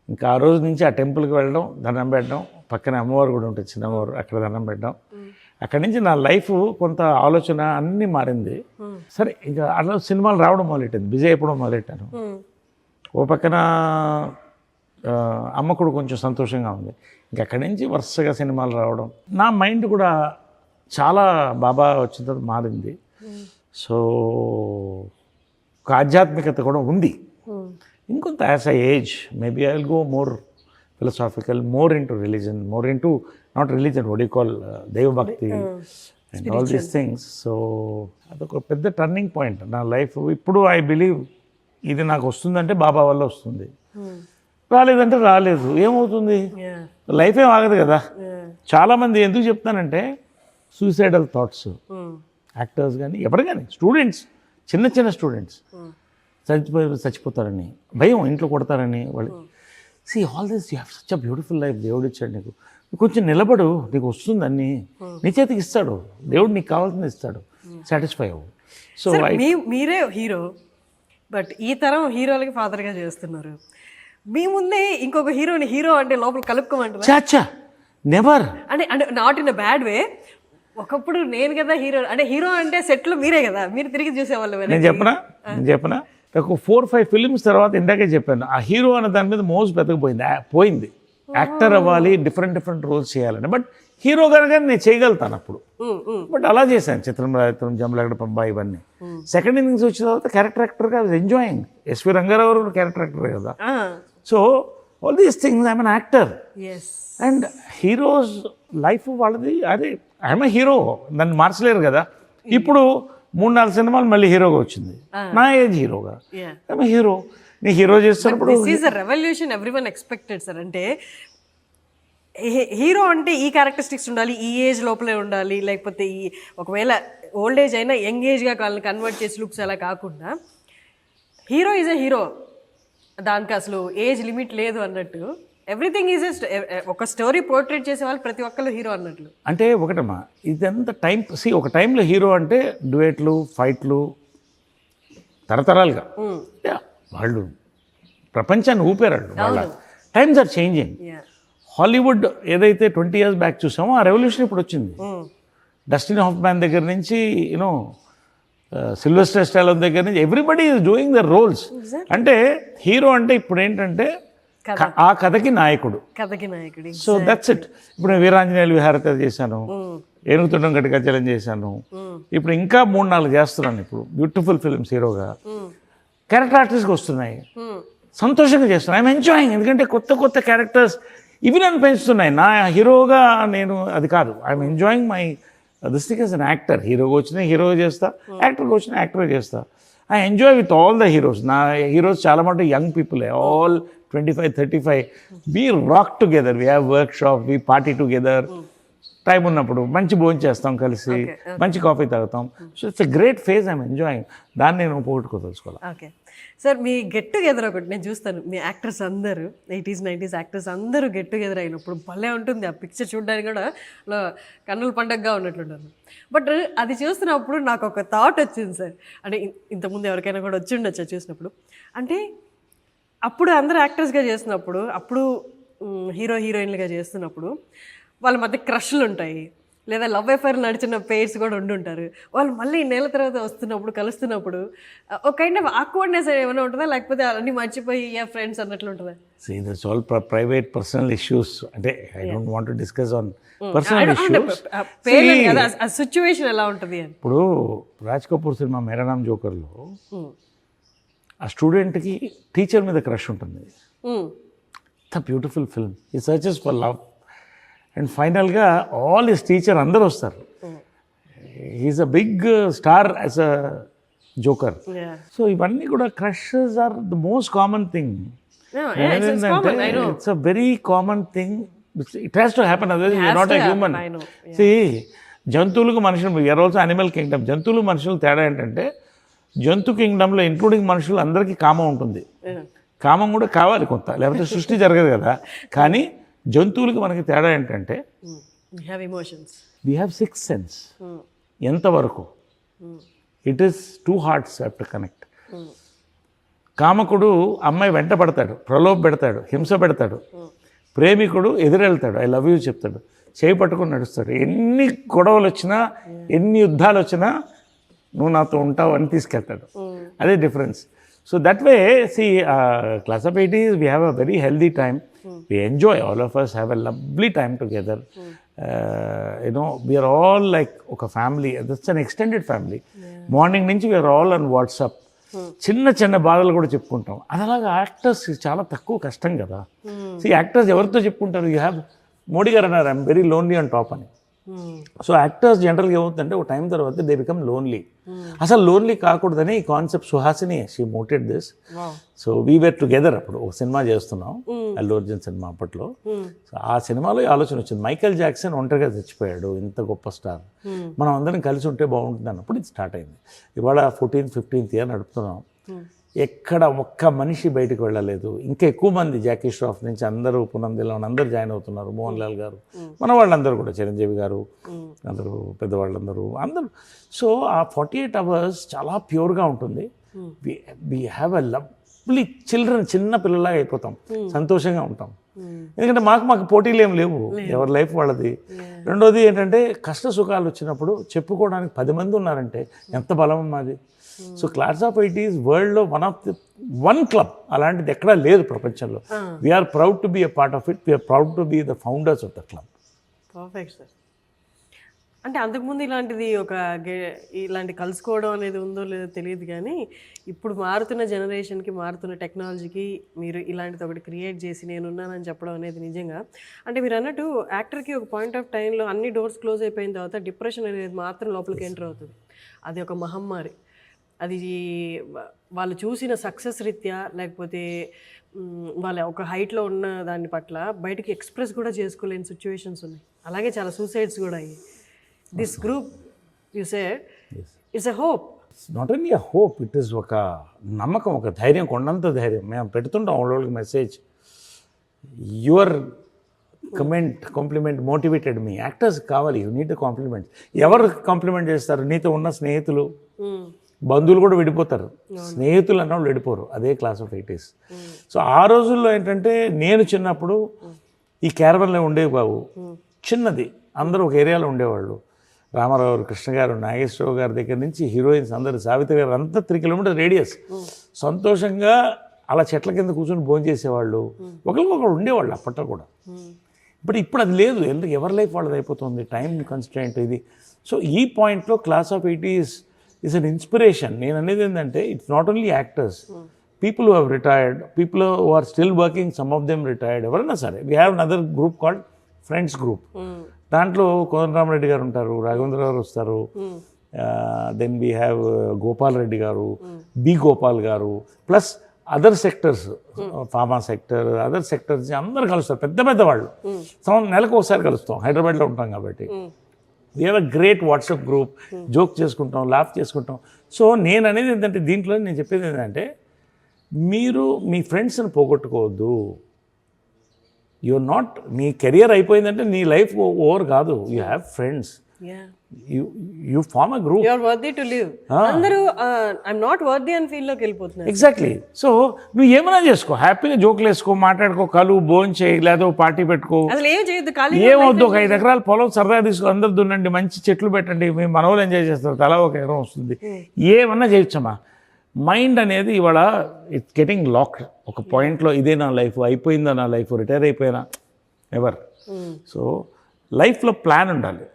ఇంకా ఆ రోజు నుంచి ఆ టెంపుల్కి వెళ్ళడం, దండం పెట్టడం, పక్కన అమ్మవారు కూడా ఉంటుంది, చిన్న అమ్మవారు, అక్కడ దండం పెట్టడం. అక్కడి నుంచి నా లైఫ్ కొంత ఆలోచన అన్నీ మారింది. సరే, ఇంకా అట్లా సినిమాలు రావడం మొదలెట్టింది, బిజీ అయిపోవడం మొదలెట్టాను. ఓ పక్కన అమ్మ కూడా కొంచెం సంతోషంగా ఉంది. ఇంకా అక్కడి నుంచి వరుసగా సినిమాలు రావడం, నా మైండ్ కూడా చాలా బాబా వచ్చిన తర్వాత మారింది. సో ఒక ఆధ్యాత్మికత కూడా ఉంది. ఇంకొంత as I age maybe I will go more philosophical, more into religion, more into not religion, what you call దైవభక్తి and all these things. So అదొక పెద్ద టర్నింగ్ పాయింట్ నా లైఫ్. ఇప్పుడు ఐ బిలీవ్ ఇది నాకు వస్తుందంటే బాబా వల్ల వస్తుంది, రాలేదంటే రాలేదు. ఏమవుతుంది, లైఫ్ ఏం ఆగదు కదా. చాలామంది ఎందుకు చెప్తానంటే సూసైడల్ థాట్స్, యాక్టర్స్ కానీ ఎవరు కానీ, స్టూడెంట్స్, చిన్న చిన్న స్టూడెంట్స్ చచ్చిపోతారని భయం, ఇంట్లో కొడతారని వాళ్ళు. See all this, you have such a beautiful life, దేవుడు ఇచ్చాడు నీకు, కొంచెం నిలబడు, నీకు వస్తుంది అన్నీ నీ చేతికి ఇస్తాడు దేవుడు, నీకు కావాల్సింది ఇస్తాడు, సాటిస్ఫై అవ్వు. సో మీరే హీరో, బట్ ఈ తరం హీరోలకి ఫాదర్గా చేస్తున్నారు. మీ ముందే ఇంకొక హీరోని హీరో అంటే లోపల కలుపుకోమంటారు. చాచా నెవర్, అంటే అంటే not in a bad way. ఒకప్పుడు నేను కదా హీరో, అంటే హీరో అంటే సెట్లో మీరే కదా, మీరు తిరిగి చూసేవాళ్ళు. నేను చెప్పనా ఒక 4-5 ఫిలిమ్స్ తర్వాత ఇందాకే చెప్పాను, ఆ హీరో అనే దాని మీద మోజు పోయింది. యాక్టర్ అవ్వాలి, డిఫరెంట్ రోల్స్ చేయాలని. బట్ హీరో కనుక నేను చేయగలుగుతాను అప్పుడు. బట్ అలా చేశాను, చిత్రం, జమలగడ పంబ, ఇవన్నీ. సెకండ్ ఇన్నింగ్స్ వచ్చిన తర్వాత క్యారెక్టర్ యాక్టర్గా enjoying. S V Ranga Rao character actor కదా. So all these things I'm an actor. And heroes life వాళ్ళది, అదే ఐఎమ్ ఎ హీరో, నన్ను మార్చలేరు కదా. ఇప్పుడు 3-4 సినిమాలు మళ్ళీ హీరోగా వచ్చింది, నా ఏజ్ హీరోగా. ఐఎమ్ హీరో, నీ హీరో చేస్తున్నప్పుడు రెవల్యూషన్ ఎవ్రీవన్ ఎక్స్పెక్టెడ్ సార్. అంటే హీరో అంటే ఈ క్యారెక్టరిస్టిక్స్ ఉండాలి, ఈ ఏజ్ లోపలే ఉండాలి, లేకపోతే ఈ ఒకవేళ ఓల్డ్ ఏజ్ అయినా యంగ్ ఏజ్గా వాళ్ళని కన్వర్ట్ చేసి లుక్స్ అలా కాకుండా హీరో ఈజ్ ఎ హీరో, దానికి అసలు ఏజ్ లిమిట్ లేదు అన్నట్టు. ఎవ్రీథింగ్ ఈజ్ ఒక స్టోరీ పోర్ట్రేట్ చేసే వాళ్ళు ప్రతి ఒక్కళ్ళు హీరో అన్నట్లు. అంటే ఒకటమ్మా, ఇదంతా టైం. ఒక టైంలో హీరో అంటే డ్యూయెట్లు, ఫైట్లు, తరతరాలుగా వాళ్ళు ప్రపంచాన్ని ఊపారాళ్ళు. వాళ్ళ టైమ్స్ ఆర్ చేంజింగ్. హాలీవుడ్ ఏదైతే 20 years బ్యాక్ చూసామో ఆ రెవల్యూషన్ ఇప్పుడు వచ్చింది. డస్టిన్ హాఫ్మ్యాన్ దగ్గర నుంచి యూనో సిల్వెస్టర్ స్టాలోన్ దగ్గర నుంచి everybody is doing the roles. అంటే హీరో అంటే ఇప్పుడు ఏంటంటే ఆ కథకి నాయకుడు. So that's it. ఇప్పుడు నేను వీరాంజనేయులు విహారత చేశాను, ఏనుగుతుండం గట్టికచ్చలం చేశాను, ఇప్పుడు ఇంకా 3-4 చేస్తున్నాను. ఇప్పుడు బ్యూటిఫుల్ ఫిల్మ్స్ హీరోగా, క్యారెక్టర్ ఆర్టిస్ట్గా వస్తున్నాయి. సంతోషంగా చేస్తున్నాను, ఐఎమ్ ఎంజాయింగ్. ఎందుకంటే కొత్త క్యారెక్టర్స్ ఇవి నన్ను పెంచుతున్నాయి. నా హీరోగా నేను అది కాదు, I'm enjoying my this thing as an actor. హీరోగా వచ్చినా హీరోగా చేస్తా, యాక్టర్గా వచ్చినా యాక్టర్గా చేస్తా. I enjoy with all the heroes. నా హీరోస్ చాలా మటుకు young people, all 25-35. We rock together, we have workshop, we party together. Time ఉన్నప్పుడు మంచి భోజనం చేస్తాం కలిసి, మంచి కాఫీ తాగుతాం. So it's a great phase, I'm enjoying. దాన్ని నేను పోగొట్టుకోదలుచుకోవాలి. ఓకే సార్, మీ గెట్ టుగెదర్ ఒకటి నేను చూస్తాను, మీ యాక్టర్స్ అందరూ 80s 90s యాక్టర్స్ అందరూ గెట్ టుగెదర్ అయినప్పుడు భలే ఉంటుంది. ఆ పిక్చర్ చూడడానికి కూడా కన్నుల పండగగా ఉన్నట్లుంటారు. బట్ అది చూస్తున్నప్పుడు నాకు ఒక థాట్ వచ్చింది సార్. అంటే ఇంతకుముందు ఎవరికైనా కూడా వచ్చి ఉండొచ్చు చూసినప్పుడు. అంటే అప్పుడు అందరూ యాక్టర్స్గా చేస్తున్నప్పుడు, అప్పుడు హీరో హీరోయిన్లుగా చేస్తున్నప్పుడు వాళ్ళ మధ్య క్రష్లు ఉంటాయి, లేదా లవ్ అఫైర్ నడిచిన పేర్స్ కూడా ఉండుంటారు. వాళ్ళు మళ్ళీ నెల తర్వాత వస్తున్నప్పుడు, కలుస్తున్నప్పుడు ఒక కైండ్ ఆఫ్ ఆక్వర్డ్నెస్ ఏమైనా ఉంటుందా, లేకపోతే అన్నీ మర్చిపోయి ఫ్రెండ్స్ అన్నట్లు ఉంటుందా? That's all private personal issues. అంటే I don't want to discuss on personal issues. ఆ సిచ్యువేషన్ ఎలా ఉంటుంది అని. ఇప్పుడు రాజ్ కపూర్ సినిమా మేరా నామ్ జోకర్లో ఆ స్టూడెంట్కి టీచర్ మీద క్రష్ ఉంటుంది. The beautiful film. ఈ సర్చెస్ ఫర్ లవ్ అండ్ ఫైనల్గా ఆల్ హిస్ టీచర్ అందరూ వస్తారు. He's a big star as a joker. So ఇవన్నీ కూడా crushes are the most common thing. It's a very common thing. It has to happen, otherwise you are not a human. జంతువులకు మనుషులు, వీఆర్ ఆల్సో అనిమల్ కింగ్డమ్. జంతువులు మనుషులు తేడా ఏంటంటే జంతు కింగ్డమ్లో ఇంక్లూడింగ్ మనుషులు అందరికీ కామం ఉంటుంది. కామం కూడా కావాలి కొంత, లేకపోతే సృష్టి జరగదు కదా. కానీ జంతువులకి మనకి తేడా ఏంటంటే వీ హ్యావ్ సిక్స్త్ సెన్స్. ఎంతవరకు it is 2 hearts have to connect. కామకుడు అమ్మాయి వెంట పడతాడు, ప్రలోభ పెడతాడు, హింస పెడతాడు. ప్రేమికుడు ఎదురెళ్తాడు, ఐ లవ్ యూ చెప్తాడు, చేయి పట్టుకొని నడుస్తాడు. ఎన్ని గొడవలు వచ్చినా, ఎన్ని యుద్ధాలు వచ్చినా నువ్వు నాతో ఉంటావు అని తీసుకెళ్తాడు. అదే difference. So that way see Class of 80s we have a very healthy time. We enjoy, all of us have a lovely time together. We are all like ఒక family. That's an extended family. Morning నుంచి వీఆర్ ఆల్ ఆన్ వాట్సాప్. చిన్న చిన్న బాధలు కూడా చెప్పుకుంటాం. అది అలాగా యాక్టర్స్ చాలా తక్కువ కష్టం కదా. సో యాక్టర్స్ ఎవరితో చెప్పుకుంటారు? యూ హ్యావ్ మోడీ గారు అన్నారు I'm very lonely on top అని. సో యాక్టర్స్ జనరల్గా ఏమవుతుందంటే ఒక టైం తర్వాత దే బికమ్ లోన్లీ. అసలు లోన్లీ కాకూడదని ఈ concept Suhasini she mooted this. So we were together. అప్పుడు ఒక సినిమా చేస్తున్నాం, అల్లు అర్జున్ సినిమా అప్పట్లో. సో ఆ సినిమాలో ఆలోచన వచ్చింది, మైకేల్ జాక్సన్ ఒంటరిగా చచ్చిపోయాడు, ఇంత గొప్ప స్టార్, మనం అందరం కలిసి ఉంటే బాగుంటుంది అన్నప్పుడు ఇది స్టార్ట్ అయింది. ఇవాళ 14th 15th year నడుపుతున్నాం. ఎక్కడ ఒక్క మనిషి బయటకు వెళ్ళలేదు. ఇంకా ఎక్కువ మంది జాకీ ష్రాఫ్ నుంచి అందరూ, పునందిలో అందరూ జాయిన్ అవుతున్నారు. మోహన్ లాల్ గారు, మన వాళ్ళందరూ కూడా, చిరంజీవి గారు, అందరూ పెద్దవాళ్ళందరూ అందరూ. సో ఆ 48 hours చాలా ప్యూర్గా ఉంటుంది. We have a lovely children, చిన్న పిల్లలాగా అయిపోతాం, సంతోషంగా ఉంటాం. ఎందుకంటే మాకు పోటీలు ఏం లేవు, ఎవరి లైఫ్ వాళ్ళది. రెండోది ఏంటంటే కష్ట సుఖాలు వచ్చినప్పుడు చెప్పుకోవడానికి 10 మంది ఉన్నారంటే ఎంత బలం మాది. సో Class of 80s వరల్డ్లో వన్ క్లబ్ అలాంటిది ఎక్కడా లేదు ప్రపంచంలో. We're proud to be a part of it. We're proud to be the founders of the club. Perfect sir. అంటే అంతకుముందు ఇలాంటిది ఇలాంటి కలుసుకోవడం అనేది ఉందో లేదో తెలియదు, కానీ ఇప్పుడు మారుతున్న జనరేషన్కి, మారుతున్న టెక్నాలజీకి మీరు ఇలాంటిది ఒకటి క్రియేట్ చేసి నేనున్నానని చెప్పడం అనేది నిజంగా, అంటే మీరు అన్నట్టు యాక్టర్కి ఒక పాయింట్ ఆఫ్ టైంలో అన్ని డోర్స్ క్లోజ్ అయిపోయిన తర్వాత డిప్రెషన్ అనేది మాత్రం లోపలికి ఎంటర్ అవుతుంది. అది ఒక మహమ్మారి. అది వాళ్ళు చూసిన సక్సెస్ రీత్యా, లేకపోతే వాళ్ళ ఒక హైట్లో ఉన్న దాని పట్ల బయటికి ఎక్స్ప్రెస్ కూడా చేసుకోలేని సిచ్యువేషన్స్ ఉన్నాయి. అలాగే చాలా సూసైడ్స్ కూడా అయ్యాయి. This group you said it's a hope. Not only a hope, it is ఒక నమ్మకం, ఒక ధైర్యం, కొండంత ధైర్యం. మేము పెడుతుంటాం వాళ్ళకి message. Your compliment motivated me. Actors కావాలి, యూ నీడ్ కాంప్లిమెంట్. ఎవరు కాంప్లిమెంట్ చేస్తారు? నీతో ఉన్న స్నేహితులు, బంధువులు కూడా విడిపోతారు, స్నేహితులు అన్నవాళ్ళు విడిపోరు. అదే Class of 80s. సో ఆ రోజుల్లో ఏంటంటే నేను చిన్నప్పుడు ఈ క్యారవన్లో ఉండేవి బాబు, చిన్నది, అందరూ ఒక ఏరియాలో ఉండేవాళ్ళు. రామారావు గారు, కృష్ణ గారు, నాగేశ్వరరావు గారి దగ్గర నుంచి హీరోయిన్స్ అందరు, సావిత్రి గారు, అంతా 3 kilometers రేడియస్. సంతోషంగా అలా చెట్ల కింద కూర్చొని భోజనం చేసేవాళ్ళు, ఒకరికొకరు ఉండేవాళ్ళు అప్పట్లో కూడా. ఇప్పుడు అది లేదు. ఎవరి లైఫ్ వాళ్ళది అయిపోతుంది, టైం కన్స్ట్రెయింట్ ఇది. సో ఈ పాయింట్లో Class of 80s is an inspiration. నేను అనేది ఏంటంటే it's not only actors, people who have retired, people who are still working, some of them retired, ఎవరైనా సరే. We have another group called friends group. దాంట్లో కోదండరామరెడ్డి గారు ఉంటారు, రాఘవేంద్ర గారు వస్తారు, then we have Gopal Reddy garu, B Gopal garu, plus other sectors, pharma sector, other sectors అందరు కలుస్తారు, పెద్ద పెద్ద వాళ్ళు. నెలకు ఒకసారి కలుస్తాం, హైదరాబాద్లో ఉంటాం కాబట్టి. We have a great WhatsApp group, joke చేసుకుంటాం, లాఫ్ చేసుకుంటాం. సో నేను అనేది ఏంటంటే, దీంట్లో నేను చెప్పేది ఏంటంటే, మీరు మీ ఫ్రెండ్స్ని పోగొట్టుకోవద్దు. యూఆర్ నాట్, నీ కెరియర్ అయిపోయిందంటే నీ లైఫ్ ఓవర్ కాదు. You have friends, you form a group. You're worthy to live. అందరూ ఐఎమ్ నాట్ వర్తీ అని ఫీల్లోకి వెళ్ళిపోతున్నారు. ఎగ్జాక్ట్లీ. సో నువ్వు ఏమైనా చేసుకో, హ్యాపీగా జోకులు వేసుకో, మాట్లాడుకో, కలువు, భోజనం చేయి, లేదా పార్టీ పెట్టుకో, అసలు ఏం చేయొద్దు. ఏమొద్దు, ఒక 5 ఎకరాల పొలం సరదా తీసుకో, అందరు దున్నండి, మంచి చెట్లు పెట్టండి, మీ మనవలు ఎంజాయ్ చేస్తారు, తలా ఒక ఎకరం వస్తుంది, ఏమన్నా చేయొచ్చమ్మా. మైండ్ అనేది ఇవాళ ఇట్స్ గెటింగ్ లాక్డ్. ఒక పాయింట్లో ఇదే నా లైఫ్, అయిపోయిందా నా లైఫ్, రిటైర్ అయిపోయినా, ఎవర్. సో లైఫ్లో ప్లాన్ ఉండాలి.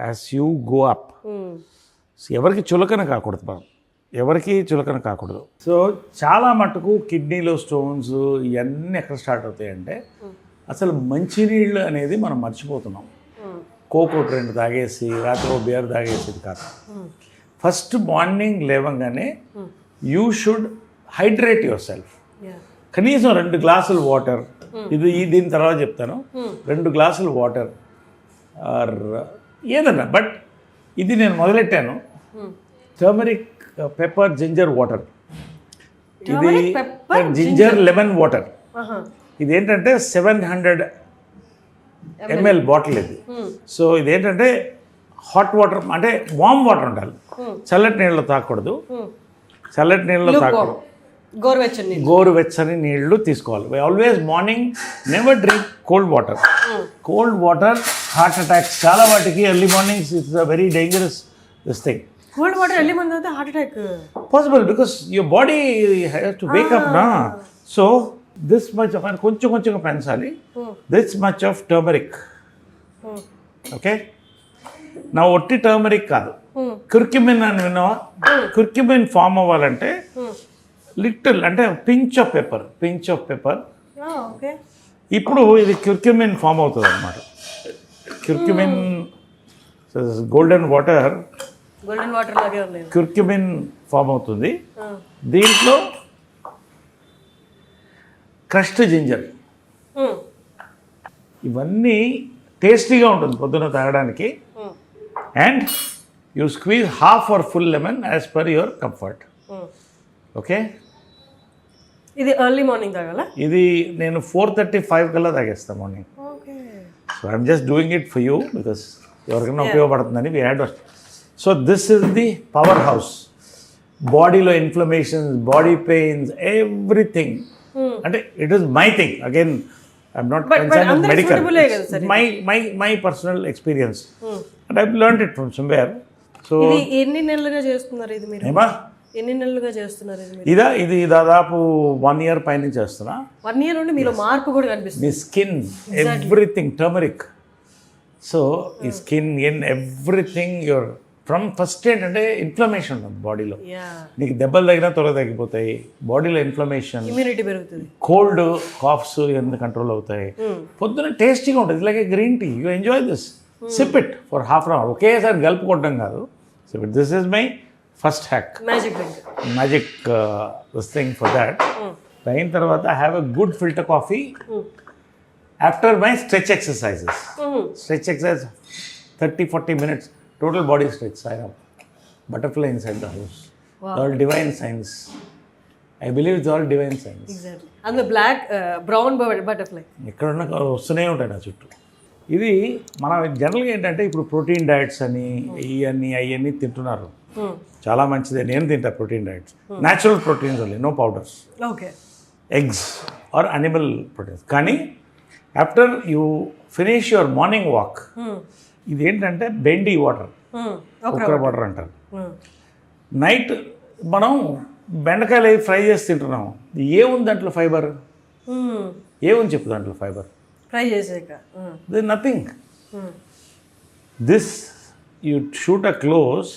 యాజ్ యూ గో అప్, ఎవరికి చులకన కాకూడదు మనం, ఎవరికి చులకన కాకూడదు. సో చాలా మటుకు కిడ్నీలో స్టోన్స్ ఇవన్నీ ఎక్కడ స్టార్ట్ అవుతాయంటే అసలు మంచినీళ్ళు అనేది మనం మర్చిపోతున్నాం. కోక్ ఒకటి 2 తాగేసి రాత్రి ఓ బియర్ తాగేసేది కాదు. ఫస్ట్ మార్నింగ్ లేవగానే you should hydrate your self. కనీసం 2 గ్లాసులు వాటర్, దీని తర్వాత చెప్తాను. 2 గ్లాసులు వాటర్ ఆర్ ఏదన్నా, బట్ ఇది నేను మొదలెట్టాను. టర్మరిక్ పెప్పర్ జింజర్ వాటర్, ఇది జింజర్ లెమన్ వాటర్. ఇదేంటంటే 700 ml బాటిల్ ఇది. సో ఇదేంటంటే హాట్ వాటర్ అంటే వామ్ వాటర్ ఉండాలి, చల్లటి నీళ్ళు తాగకూడదు. చల్లటి నీళ్ళు తాగకూడదు, గోరువెచ్చని నీళ్లు తీసుకోవాలి. Always morning never drink cold water. Cold water heart attacks చాలా వాటికి early mornings it's a very dangerous this thing. Cold water early morning తాగితే heart attack possible because your body has to wake up నా. సో దిస్ మచ్ ఆఫ్ కొంచెం పెంచాలి. This much of turmeric. Okay, నా ఒట్టి టర్మరిక్ కాదు, కుర్క్యుమిన్ అని విన్నావా? కుర్క్యుమిన్ ఫామ్ అవ్వాలంటే లిటిల్ అంటే పించ్ ఆఫ్ పెప్పర్. ఇప్పుడు ఇది కుర్క్యుమిన్ ఫామ్ అవుతుంది అనమాట. కుర్క్యుమిన్ గోల్డెన్ వాటర్ లాగే ఉన్నాయి. కుర్క్యుమిన్ ఫామ్ అవుతుంది. దీంట్లో క్రష్డ్ జింజర్, ఇవన్నీ టేస్టీగా ఉంటుంది పొద్దున తాగడానికి. And you squeeze half or full lemon as per your comfort. Okay, ఇది ఎర్లీ మార్నింగ్ తాగాల. ఇది నేను 4:35 కల్లా తాగేస్తాను morning. So I'm just doing it for you because ఎవరికైనా ఉపయోగపడుతుందని we had. So this is the powerhouse. బాడీలో ఇన్ఫ్లమేషన్స్, బాడీ పెయిన్స్, ఎవ్రీథింగ్. అంటే it is my thing. Again I'm not concern medical, my personal experience and I learned it from somewhere. So ఎన్ని నెలలుగా చేస్తున్నారు ఇది మీరు? ఏమా ఎన్ని నెలలుగా చేస్తున్నారు ఇది దాదాపు 1 year పైన చేస్తున్నా. 1 year నుండి మీలో మార్పు కూడా కనిపిస్తుంది. మీ స్కిన్ ఎవ్రీథింగ్ టర్మరిక్. సో ఈ skin in everything your from first ఏంటంటే ఇన్ఫ్లమేషన్ ఉంటుంది బాడీలో. నీకు దెబ్బలు తగినా త్వరగా తగ్గిపోతాయి. బాడీలో ఇన్ఫ్లమేషన్, ఇమ్యూనిటీ పెరుగుతుంది, కోల్డ్ కాఫ్స్ ఇవన్నీ కంట్రోల్ అవుతాయి. పొద్దున టేస్టీగా ఉంటుంది. Like a green tea. You enjoy this, sip it for half an hour. ఒకేసారి గలుపుకోవడం కాదు, sip it. This is my first hack, magic this thing for that. అయిన తర్వాత I have a good filter coffee after my stretch exercises. Stretch exercise 30-40 minutes total body stretch. I have butterfly inside the house. Wow. All divine science. I believe it's all divine science. Exactly. And the black brown butterfly ఎక్కడున్నా వస్తూనే ఉంటాయి నా చుట్టూ. ఇది మన జనరల్గా ఏంటంటే ఇప్పుడు ప్రోటీన్ డయట్స్ అని అవన్నీ తింటున్నారు. చాలా మంచిదే, నేను తింటా protein diets. Natural proteins only, no powders. Okay, eggs or animal proteins. కానీ after you finish your morning walk, ఇది ఏంటంటే బెండి వాటర్, కుక్కర్ వాటర్ అంటారు. నైట్ మనం బెండకాయలు అవి ఫ్రై చేసి తింటున్నాం. ఏముంది దాంట్లో ఫైబర్? ఏముంది చెప్పు దాంట్లో ఫైబర్? ఫ్రై చేసాక nothing. This you shoot a close,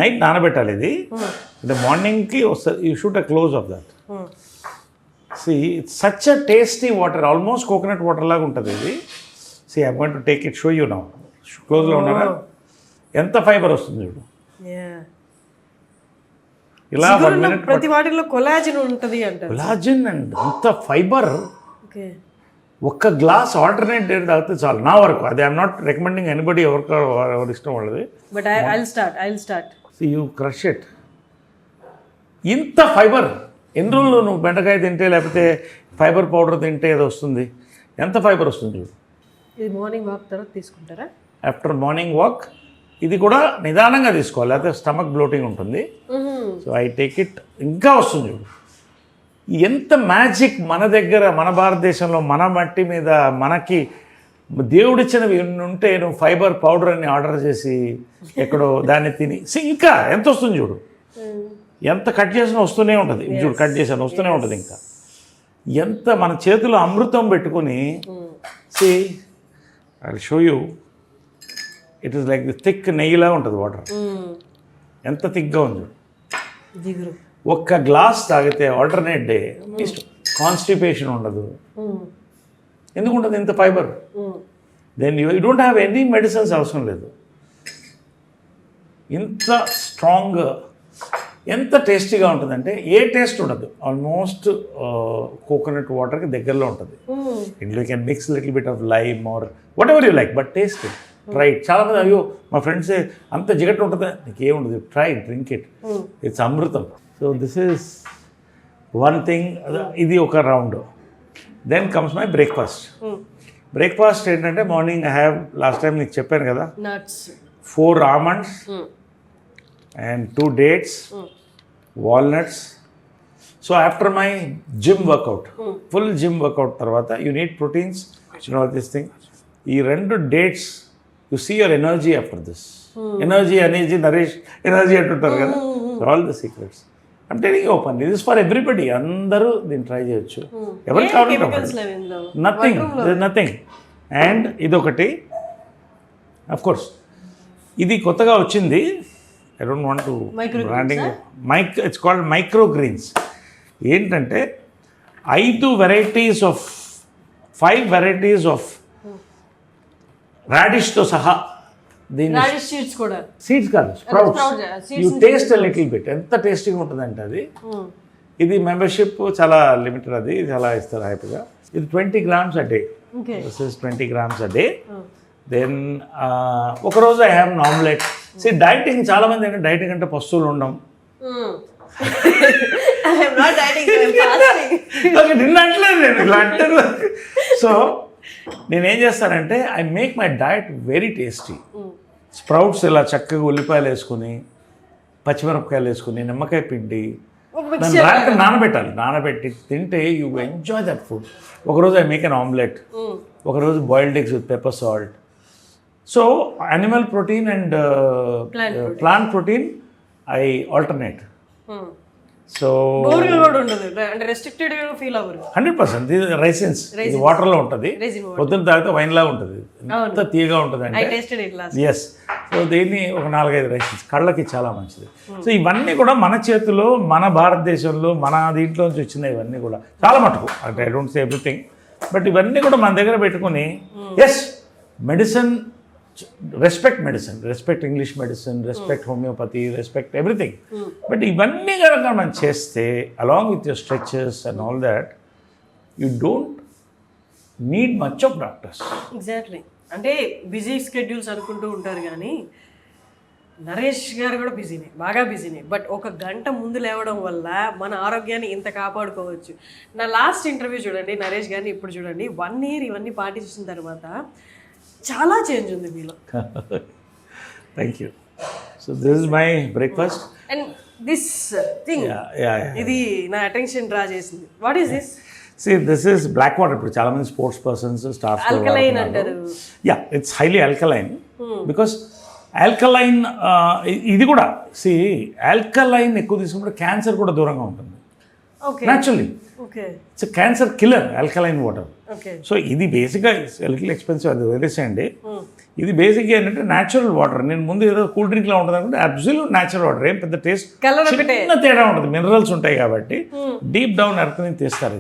night నానబెట్టాలి ఇది, అంటే మార్నింగ్కి వస్తుంది. You shoot a close of that. See it's such a tasty water, almost coconut water లాగా ఉంటుంది ఇది. See I want to take it, show you now. క్లోజ్లో ఉన్నారా? ఎంత ఫైబర్ వస్తుంది చూడు. ఇలా 1 minute ప్రతి వాటిలో కొలాజిన్ ఉంటుంది అంటారు. కొలాజిన్ అండ్ అంత ఫైబర్. ఒక్క గ్లాస్ ఆల్టర్నేట్ డే తాగితే చాలు నా వరకు. అది ఐఎమ్ నాట్ రికమెండింగ్ ఎనీబడి, ఎవరి ఇష్టం వాళ్ళది. But I'll start. So you crush it. ఇంత ఫైబర్ ఎన్ని రోజులు నువ్వు బెండకాయ తింటే లేకపోతే ఫైబర్ పౌడర్ తింటే ఏదో వస్తుంది. ఎంత ఫైబర్ వస్తుంది చూడు. ఇది మార్నింగ్ వాక్ తర్వాత తీసుకుంటారా? ఆఫ్టర్ మార్నింగ్ వాక్ ఇది కూడా నిదానంగా తీసుకోవాలి, లేకపోతే స్టమక్ బ్లోటింగ్ ఉంటుంది. So I take it. ఇంకా వస్తుంది చూడు. ఎంత మ్యాజిక్ మన దగ్గర, మన భారతదేశంలో, మన మట్టి మీద మనకి దేవుడిచ్చినవి ఉంటే నువ్వు ఫైబర్ పౌడర్ అని ఆర్డర్ చేసి ఎక్కడో దాన్ని తిని ఇంకా ఎంత వస్తుంది చూడు. ఎంత కట్ చేసినా వస్తూనే ఉంటుంది చూడు. కట్ చేసాను వస్తూనే ఉంటుంది. ఇంకా ఎంత మన చేతిలో అమృతం పెట్టుకుని see I show you. It is like the thick నెయ్యిలా ఉంటుంది వాటర్. ఎంత థిక్గా ఉంది చూడు. ఒక్క గ్లాస్ తాగితే ఆల్టర్నేట్ డే కాన్స్టిపేషన్ ఉండదు, ఎందుకు ఉంటుంది ఇంత fibre? Then you don't have any medicines అవసరం లేదు. ఇంత స్ట్రాంగ్, ఎంత టేస్టీగా ఉంటుందంటే ఏ టేస్ట్ ఉండదు, ఆల్మోస్ట్ కోకోనట్ వాటర్కి దగ్గరలో ఉంటుంది. ఇంట్లో you can mix little bit of lime or whatever you like, but taste it, try it. చాలామంది అయ్యో మా ఫ్రెండ్స్ అంత జిగట్ ఉంటుందా, నీకేముండదు, try it, drink it, it's అమృతం. So this is one thing. ఇది ఒక round. Then comes my breakfast. Breakfast ఏంటంటే morning I have, last time నీకు చెప్పాను కదా, nuts, 4 almonds and 2 dates, walnuts. So after my gym workout, full gym workout tarvata, you need proteins, you know this thing. ఈ 2 dates, you see your energy after this. Energy, nourish, energy అంటుంటారు కదా. All the secrets. I'm telling you openly, this is for everybody. అందరూ దీన్ని ట్రై చేయొచ్చు. ఎవరు కావాలి, నథింగ్, నథింగ్. అండ్ ఇదొకటి, అఫ్ కోర్స్ ఇది కొత్తగా వచ్చింది. I don't want to branding, it's called microgreens. ఏంటంటే 5 వెరైటీస్ ఆఫ్ రాడిష్తో సహా, దీన్ని సీడ్స్ కాదు, sprouts. You taste little bit, ఎంత టేస్టీగా ఉంటుందంటే అది. ఇది మెంబర్షిప్ చాలా లిమిటెడ్, అది చాలా ఇస్తారు హ్యాపీగా. ఇది 20 grams a day. This is 20 grams a day. Then ఒకరోజు I have an omelette. Dieting, చాలామంది అంటే డైటింగ్ అంటే పస్తువులు ఉండడం, నిన్నట్లేదు నేను ఇలా అంటారు. సో నేనేం చేస్తానంటే I make my diet very tasty. Sprouts ఇలా చక్కగా ఉల్లిపాయలు వేసుకుని, పచ్చిమిరపకాయలు వేసుకుని, నిమ్మకాయ పిండి, దాన్ని రాత్రి నానబెట్టి తింటే యూ ఎంజాయ్ దట్ ఫుడ్. ఒకరోజు ఐ మేక్ అన్ ఆమ్లెట్, ఒకరోజు boiled eggs with pepper salt. So animal protein and plant protein I alternate. So 100% ఇది రైసిన్స్, ఇది వాటర్లో ఉంటుంది, పొద్దున్న తాగితే వైన్ లాగా ఉంటుంది, ఎంత తీయగా ఉంటుంది అంటే. ఎస్. సో దీన్ని ఒక 4-5 రైసిన్స్ కళ్ళకి చాలా మంచిది. సో ఇవన్నీ కూడా మన చేతిలో, మన భారతదేశంలో, మన దీంట్లో నుంచి వచ్చినాయి ఇవన్నీ కూడా చాలా మటుకు. అంటే I don't say everything, but ఇవన్నీ కూడా మన దగ్గర పెట్టుకుని, yes medicine, respect medicine, respect English medicine, respect homeopathy, respect everything. But ఇవన్నీ కనుక మనం చేస్తే along with your stretches and all that, you don't need much of doctors. Exactly. అంటే బిజీ స్కెడ్యూల్స్ అనుకుంటూ ఉంటారు, కానీ నరేష్ గారు కూడా బిజీనే, బాగా బిజీనే. బట్ 1 గంట ముందు లేవడం వల్ల మన ఆరోగ్యాన్ని ఇంత కాపాడుకోవచ్చు. నా లాస్ట్ ఇంటర్వ్యూ చూడండి నరేష్ గారిని, ఇప్పుడు చూడండి, 1 year ఇవన్నీ పాటించిన తర్వాత చాలా చేంజ్ ఉంది మీలో. Thank you. So this is my breakfast and this thing, ఇది నా అటెన్షన్ డ్రా చేసింది. What is this? This is black water. ఇప్పుడు చాలా మంది స్పోర్ట్స్ పర్సన్స్, స్టార్స్, ఆల్కలైన్ అంటారు. Yeah, it's highly alkaline because alkaline, ఇది కూడా ఆల్కలైన్ ఎక్కువ తీసుకుంటే క్యాన్సర్ కూడా దూరంగా ఉంటుంది naturally. It's cancer killer, alkaline water. So ఇది బేసిక్గా లిటిల్ ఎక్స్పెన్సివ్, అది వదిలేసేయండి. ఇది బేసిక్గా ఏంటంటే న్యాచురల్ వాటర్. నేను ముందు ఏదో కూల్ డ్రింక్లా ఉంటుంది అనుకుంటే అబ్సల్యూట్ న్యాచురల్ వాటర్, ఏం పెద్ద టేస్ట్ చిన్న తేడా ఉంటుంది, మినరల్స్ ఉంటాయి కాబట్టి డీప్ డౌన్ ఎర్త్ నుంచి తీస్తారు.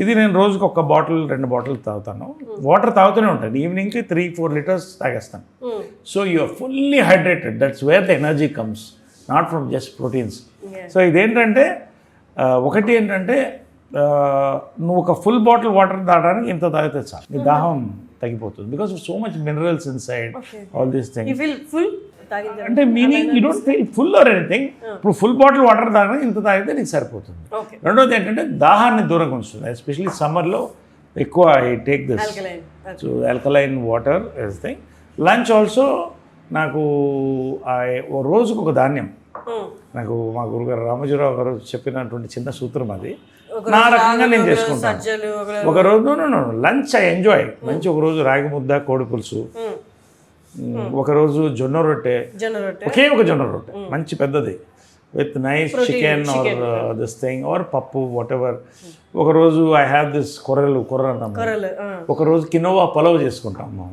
ఇది నేను రోజుకి 1 బాటిల్ 2 బాటిల్ తాగుతాను. వాటర్ తాగుతూనే ఉంటాను, ఈవినింగ్కి 3-4 liters తాగేస్తాను. So you are fully hydrated, that's where the energy comes, not from just proteins. So ఇదేంటంటే ఒకటి ఏంటంటే నువ్వు ఒక ఫుల్ బాటిల్ వాటర్ తాగడానికి ఇంత తాగితే చాలు, నీ దాహం తగ్గిపోతుంది. Because of so much minerals inside all these things. అంటే meaning you don't feel full or anything. ఇప్పుడు ఫుల్ బాటిల్ వాటర్ తాగడానికి ఇంత తాగితే నీకు సరిపోతుంది. రెండోది ఏంటంటే దాహాన్ని దూరంగా ఉంచుతుంది, ఎస్పెషలీ సమ్మర్లో ఎక్కువ I take this. So alkaline water is thing. Lunch also నాకు రోజుకు ఒక ధాన్యం. నాకు మా గురుగారు రామజీరావు గారు చెప్పినటువంటి చిన్న సూత్రం అది. నా రకంగా నేను చేసుకుంటాను. ఒకరోజు లంచ్ ఐ ఎంజాయ్ మంచి, ఒకరోజు రాగి ముద్ద, కోడి పులుసు, ఒకరోజు జొన్న రొట్టె, ఒకే ఒక జొన్న రొట్టె మంచి పెద్దది with nice chicken or this thing or పప్పు వాట్ ఎవర్. ఒకరోజు ఐ హ్యావ్ దిస్ కొర్ర అన్నాము, ఒకరోజు కినోవా పలావ్ చేసుకుంటాము,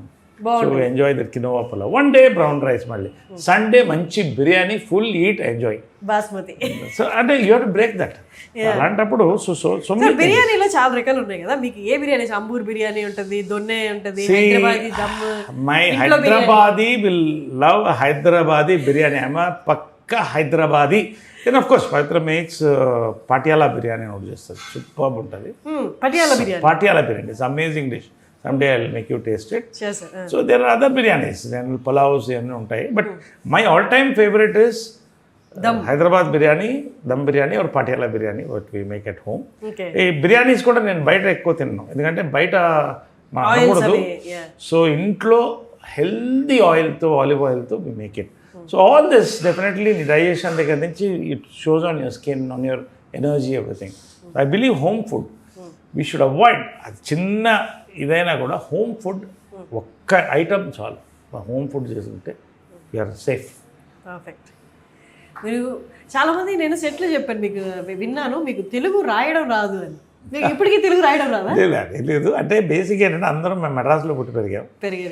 బాగుంటుంది. Enjoy that quinoa pulao. One day brown rice, మళ్ళీ సండే మంచి biryani, full eat enjoy. Basmati. So అంటే you have to break that. అలాంటప్పుడు సో బిర్యానీలో చాలా రకాలు ఉన్నాయి కదా, మీకు ఏ బిర్యానీ? అంబూర్ బిర్యానీ ఉంటుంది, దొన్నె ఉంటుంది, Hyderabadi dum. My Hyderabadi will love Hyderabadi biryani. I'm పక్కా Hyderabadi. Then of course Pavitra makes Patiala biryani ఒకటి చేస్తుంది, సూపర్ ఉంటుంది. Patiala biryani. Patiala biryani it's amazing dish. Some day I will make you taste it. చేశారు. So there are other biryanis, then pulaos ఇవన్నీ ఉంటాయి. But my all time favourite is Hyderabad biryani, dum biryani or Patiala biryani what we make at home. ఈ బిర్యానీస్ కూడా నేను బయట ఎక్కువ తిన్నాను, ఎందుకంటే బయట మనం అనకూడదు. సో ఇంట్లో హెల్దీ ఆయిల్తో, ఆలివ్ ఆయిల్తో we make it. So all this definitely digestion దగ్గర నుంచి it shows on your skin, on your energy, everything. I believe home food we should avoid. అది చిన్న ఇదైనా కూడా హోమ్ ఫుడ్ ఒక్క ఐటమ్ చాలు. హోమ్ ఫుడ్ చేసుకుంటే యూఆర్ సేఫ్. పర్ఫెక్ట్. మీరు చాలామంది, నేను సెట్లో చెప్పాను మీకు, విన్నాను మీకు తెలుగు రాయడం రాదు అని. మీకు ఇప్పటికీ తెలుగు రాయడం రాదా? లేదు, అంటే బేసిక్ ఏంటంటే అందరం మేము మెడ్రాస్లో పుట్టి పెరిగారు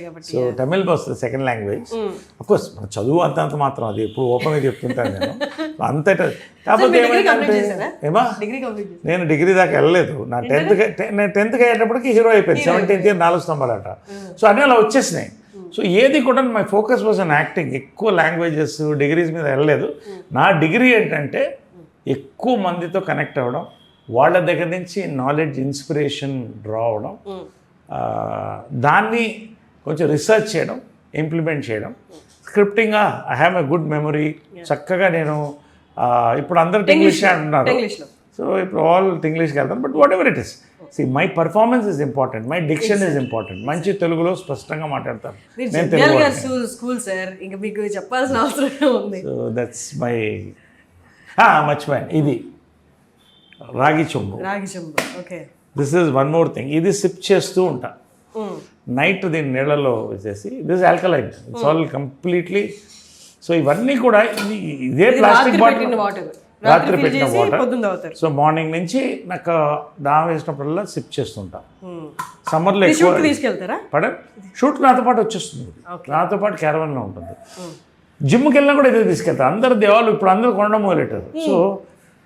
కాబట్టి సో తమిళ్ వస్తుంది సెకండ్ లాంగ్వేజ్. అఫ్కోర్స్ మన చదువు అంతంత మాత్రం, అది ఎప్పుడు ఓపెన్గా చెప్తుంటాను నేను అంతట. కాకపోతే ఏమా నేను డిగ్రీ దాకా వెళ్ళలేదు. నా టెన్త్కి అయ్యేటప్పటికి హీరో అయిపోయింది. 17th year 4 స్తంభాలట. సో అన్నీ అలా వచ్చేసినాయి. సో ఏది కూడా my focus was an acting. ఎక్కువ లాంగ్వేజెస్ డిగ్రీస్ మీద వెళ్ళలేదు. నా డిగ్రీ ఏంటంటే ఎక్కువ మందితో కనెక్ట్ అవ్వడం, వాళ్ళ దగ్గర నుంచి నాలెడ్జ్, ఇన్స్పిరేషన్ డ్రా అవడం, దాన్ని కొంచెం రీసెర్చ్ చేయడం, ఇంప్లిమెంట్ చేయడం. స్క్రిప్టింగ్గా I have a good memory. చక్కగా నేను ఇప్పుడు అందరు ఇంగ్లీష్ అంటున్నారు, సో ఇప్పుడు ఆల్ ఇంగ్లీష్కి వెళ్తాను. But whatever it is, see my performance is important, my diction is important. మంచి తెలుగులో స్పష్టంగా మాట్లాడతాను నేను తెలుగు. స్కూల్ సార్, ఇంకా మీకు చెప్పాల్సిన అవసరం ఉంది. సో దట్స్ మై మర్చిపోయాను, ఇది రాగి చెంబు. Okay. This is one more thing. ఇది సిప్ చేస్తూ ఉంటా నైట్, దీన్ని నీళ్ళలో వేసేసి. This alkaline, it's all completely. So ఇవన్నీ కూడా ఇదే ప్లాస్టిక్ బాటిల్, రాత్రి పెట్టిన వాటర్. సో మార్నింగ్ నుంచి నాకు దాహం వేసినప్పుడల్లా సిప్ చేస్తుంటా. సమ్మర్లో ఎక్కువ షూట్ నాతో పాటు వచ్చేస్తుంది, నాతో పాటు క్యారవన్లో ఉంటుంది. జిమ్కి వెళ్ళినా కూడా ఇదే తీసుకెళ్తారు. అందరు దేవాలు ఇప్పుడు అందరూ కొనడం మొదలెట్టారు. సో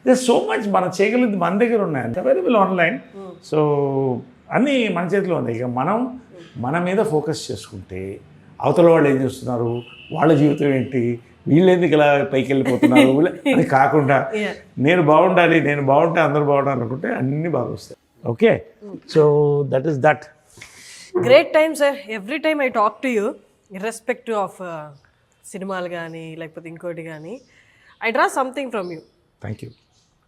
దిస్ సో మచ్ మనం చేయగలిగింది మన దగ్గర ఉన్నాయి, అంత అవైలబుల్ ఆన్లైన్. సో అన్నీ మన చేతిలో ఉంది. ఇక మనం మన మీద ఫోకస్ చేసుకుంటే అవతల వాళ్ళు ఏం చేస్తున్నారు, వాళ్ళ జీవితం ఏంటి, వీళ్ళు ఎందుకు ఇలా పైకి వెళ్ళిపోతున్నారు అని కాకుండా నేను బాగుండాలి, నేను బాగుంటే అందరూ బాగుండాలి అనుకుంటే అన్నీ బాగా వస్తాయి. Okay, so that is that. Great time sir. Every time I talk to you, irrespective of సినిమాలు కానీ లేకపోతే ఇంకోటి కానీ, I draw something from you. Thank you.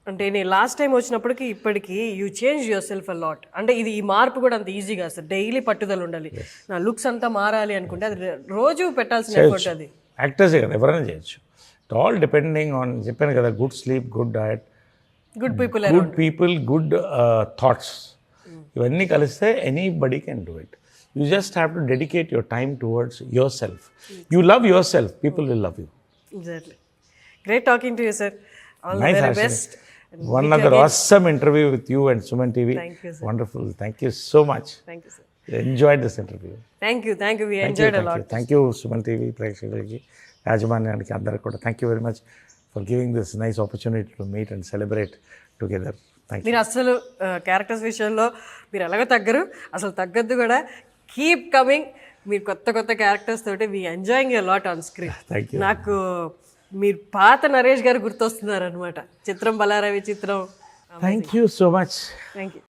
అంటే నేను లాస్ట్ టైం వచ్చినప్పటికి ఇప్పటికీ you change your self a lot. అంటే ఇది ఈ మార్పు కూడా అంత ఈజీగా సార్, డైలీ పట్టుదల ఉండాలి. నా లుక్స్ అంతా మారాలి అనుకుంటే అది రోజు పెట్టాల్సిన ఎఫర్ట్. అది యాక్టర్సే కదా, ఎవరైనా చేయొచ్చు. ఇట్ ఆల్ డిపెండింగ్ ఆన్, చెప్పాను కదా, good sleep, good diet, good people, good thoughts. ఇవన్నీ కలిస్తే anybody can do it. You just have to dedicate your time towards your self. You love your self, people will love you. Exactly. Great talking to you sir. All nice, the very best. One other awesome interview with you and Suman TV. Thank you, sir. Wonderful. Thank you so much. Thank you, sir. Enjoyed this interview. Thank you. We enjoyed a lot. Thank you, Suman TV ప్రేక్షకులకి, యాజమాన్యానికి అందరికీ కూడా thank you very much for giving this nice opportunity to meet and celebrate together. Thank you. మీరు అసలు క్యారెక్టర్స్ విషయంలో మీరు ఎలాగో తగ్గరు, అసలు తగ్గద్దు కూడా. Keep coming. మీరు కొత్త క్యారెక్టర్స్ తోటి we enjoying a lot on screen. Thank you. నాకు మీరు పాత నరేష్ గారు గుర్తొస్తున్నారు అనమాట. చిత్రం, బలారావి చిత్రం. Thank you so much. Thank you.